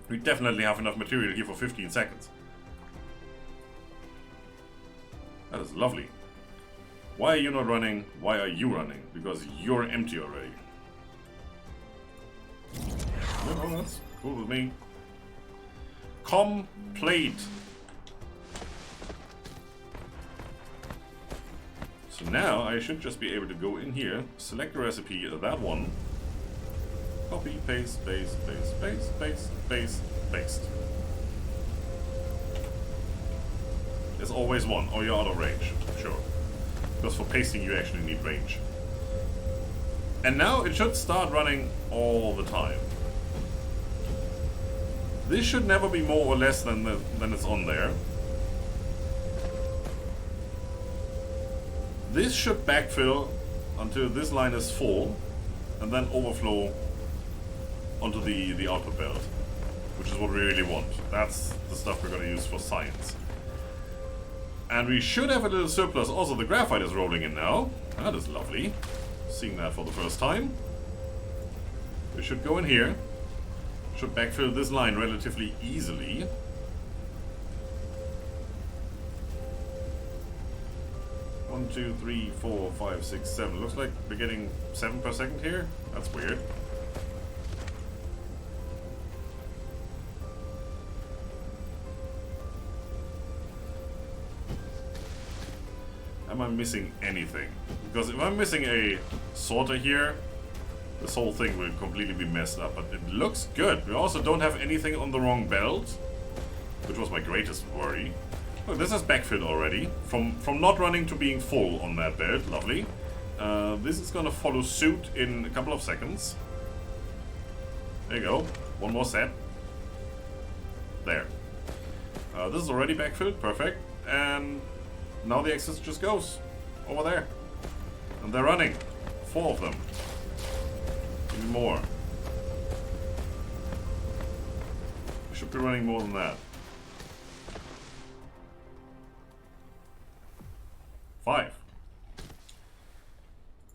We definitely have enough material here for 15 seconds. That is lovely. Why are you not running? Why are you running? Because you're empty already. No, that's cool with me. Complete. Now I should just be able to go in here, select the recipe, that one, copy, paste, paste, paste, paste, paste, paste, paste. There's always one, or you're out of range, sure. Because for pasting you actually need range. And now it should start running all the time. This should never be more or less than it's on there. This should backfill until this line is full, and then overflow onto the output belt, which is what we really want. That's the stuff we're going to use for science. And we should have a little surplus. Also, the graphite is rolling in now. That is lovely. Seeing that for the first time. We should go in here. Should backfill this line relatively easily. One, two, three, 4, 5, 6, 7. Looks like we're getting 7 per second here. That's weird. Am I missing anything? Because if I'm missing a sorter here, this whole thing will completely be messed up. But it looks good. We also don't have anything on the wrong belt, which was my greatest worry. Look, this is backfilled already. From not running to being full on that belt. Lovely. This is gonna follow suit in a couple of seconds. There you go. One more set. There. This is already backfilled. Perfect. And now the access just goes over there. And they're running. 4 of them. Give me more. We should be running more than that. 5.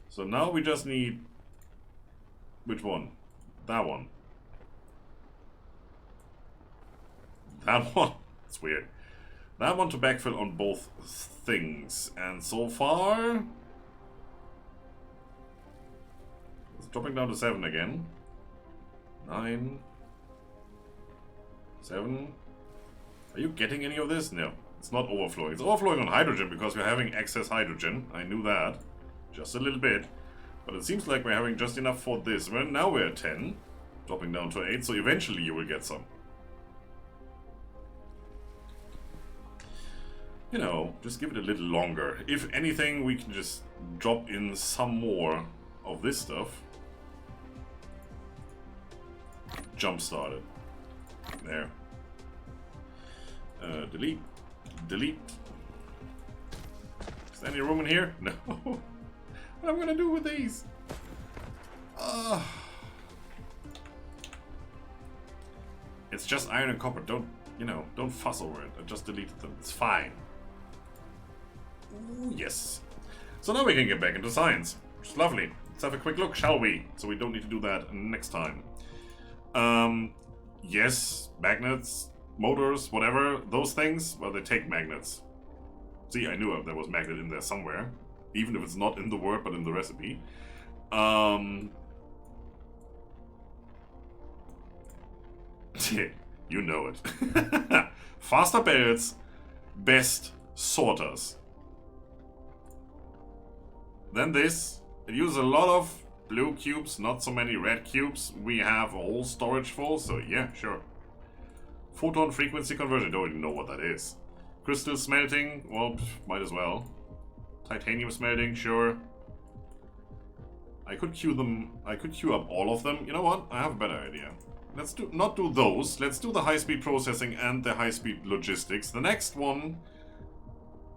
So now we just need... Which one? That one. That one. It's weird. That one to backfill on both things. And so far... It's dropping down to 7 again. 9. 7. Are you getting any of this? No. It's not overflowing. It's overflowing on hydrogen because we're having excess hydrogen. I knew that. Just a little bit. But it seems like we're having just enough for this. Well, now we're at 10. Dropping down to 8. So eventually you will get some. You know, just give it a little longer. If anything, we can just drop in some more of this stuff. Jump started. There. Delete. Delete. Is there any room in here? No. What am I gonna do with these? It's just iron and copper. Don't, you know, don't fuss over it. I just deleted them. It's fine. Ooh, yes. So now we can get back into science. Which is lovely. Let's have a quick look, shall we? So we don't need to do that next time. Yes, magnets, motors, whatever, those things, well, they take magnets. See, I knew there was magnet in there somewhere. Even if it's not in the word, but in the recipe. You know it. Faster belts, best sorters. Then this, it uses a lot of blue cubes, not so many red cubes. We have a whole storage full, so yeah, sure. Photon frequency conversion, don't even know what that is. Crystal smelting, well, might as well. Titanium smelting, sure. I could queue them, I could queue up all of them. You know what? I have a better idea. Let's not do those. Let's do the high-speed processing and the high-speed logistics. The next one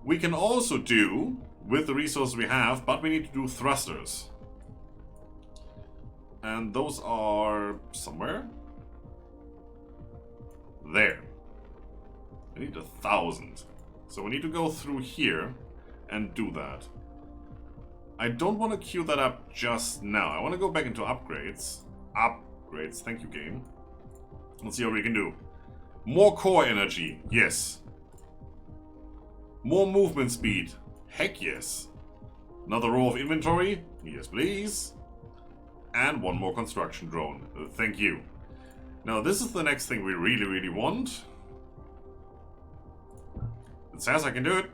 we can also do with the resources we have, but we need to do thrusters. And those are somewhere. There. I need 1,000. So we need to go through here and do that. I don't want to queue that up just now. I want to go back into upgrades. Upgrades, thank you, game. Let's see what we can do. More core energy, yes. More movement speed, heck yes. Another row of inventory, yes please. And one more construction drone, thank you. Now this is the next thing we really want. It says I can do it,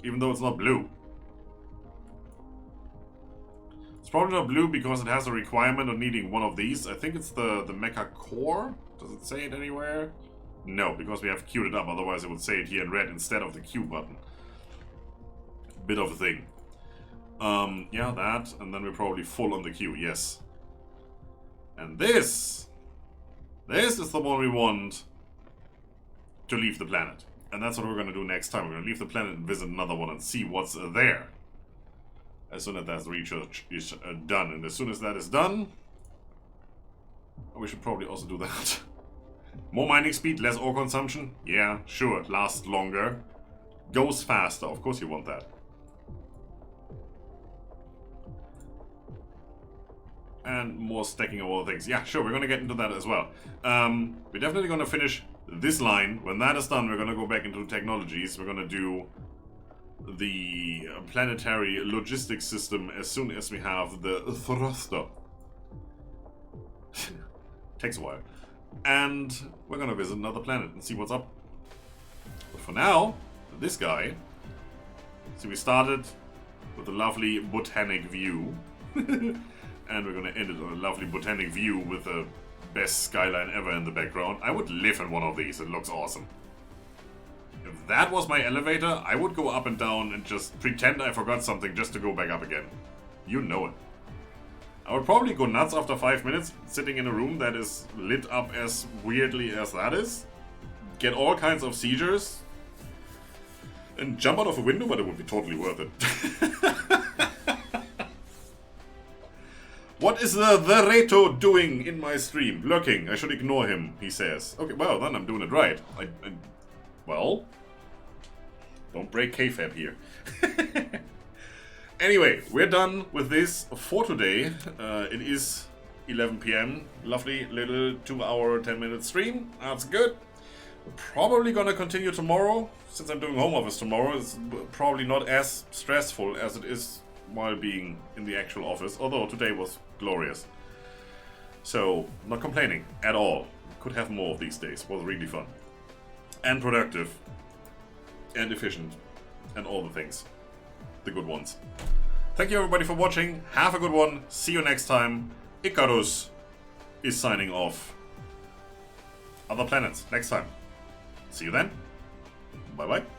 even though it's not blue. It's probably not blue because it has a requirement of needing one of these. I think it's the mecha core. Does it say it anywhere? No, because we have queued it up. Otherwise it would say it here in red instead of the Q button. Bit of a thing. Yeah, that. And then we're probably full on the Q. Yes. And this is the one we want to leave the planet. And that's what we're going to do next time. We're going to leave the planet and visit another one and see what's there. As soon as that research is done. And as soon as that is done, we should probably also do that. More mining speed, less ore consumption? Yeah, sure. Lasts longer. Goes faster. Of course you want that. And more stacking of all things. Yeah, sure, we're going to get into that as well. We're definitely going to finish this line. When that is done, we're going to go back into technologies. We're going to do the planetary logistics system as soon as we have the thruster. Takes a while. And we're going to visit another planet and see what's up. But for now, this guy. So we started with a lovely botanic view. And we're going to end it on a lovely botanic view with the best skyline ever in the background. I would live in one of these. It looks awesome. If that was my elevator, I would go up and down and just pretend I forgot something just to go back up again. You know it. I would probably go nuts after 5 minutes sitting in a room that is lit up as weirdly as that is. Get all kinds of seizures. And jump out of a window, but it would be totally worth it. What is the Reto doing in my stream? Lurking. I should ignore him, he says. Okay, well, then I'm doing it right. Well, don't break kayfabe here. Anyway, we're done with this for today. It is 11 PM. Lovely little 2-hour, 10-minute stream. That's good. We're probably gonna continue tomorrow. Since I'm doing home office tomorrow, it's probably not as stressful as it is while being in the actual office, although today was glorious. So, not complaining at all. Could have more of these days. Was really fun. And productive. And efficient. And all the things. The good ones. Thank you everybody for watching. Have a good one. See you next time. Icarus is signing off. Other planets next time. See you then. Bye bye.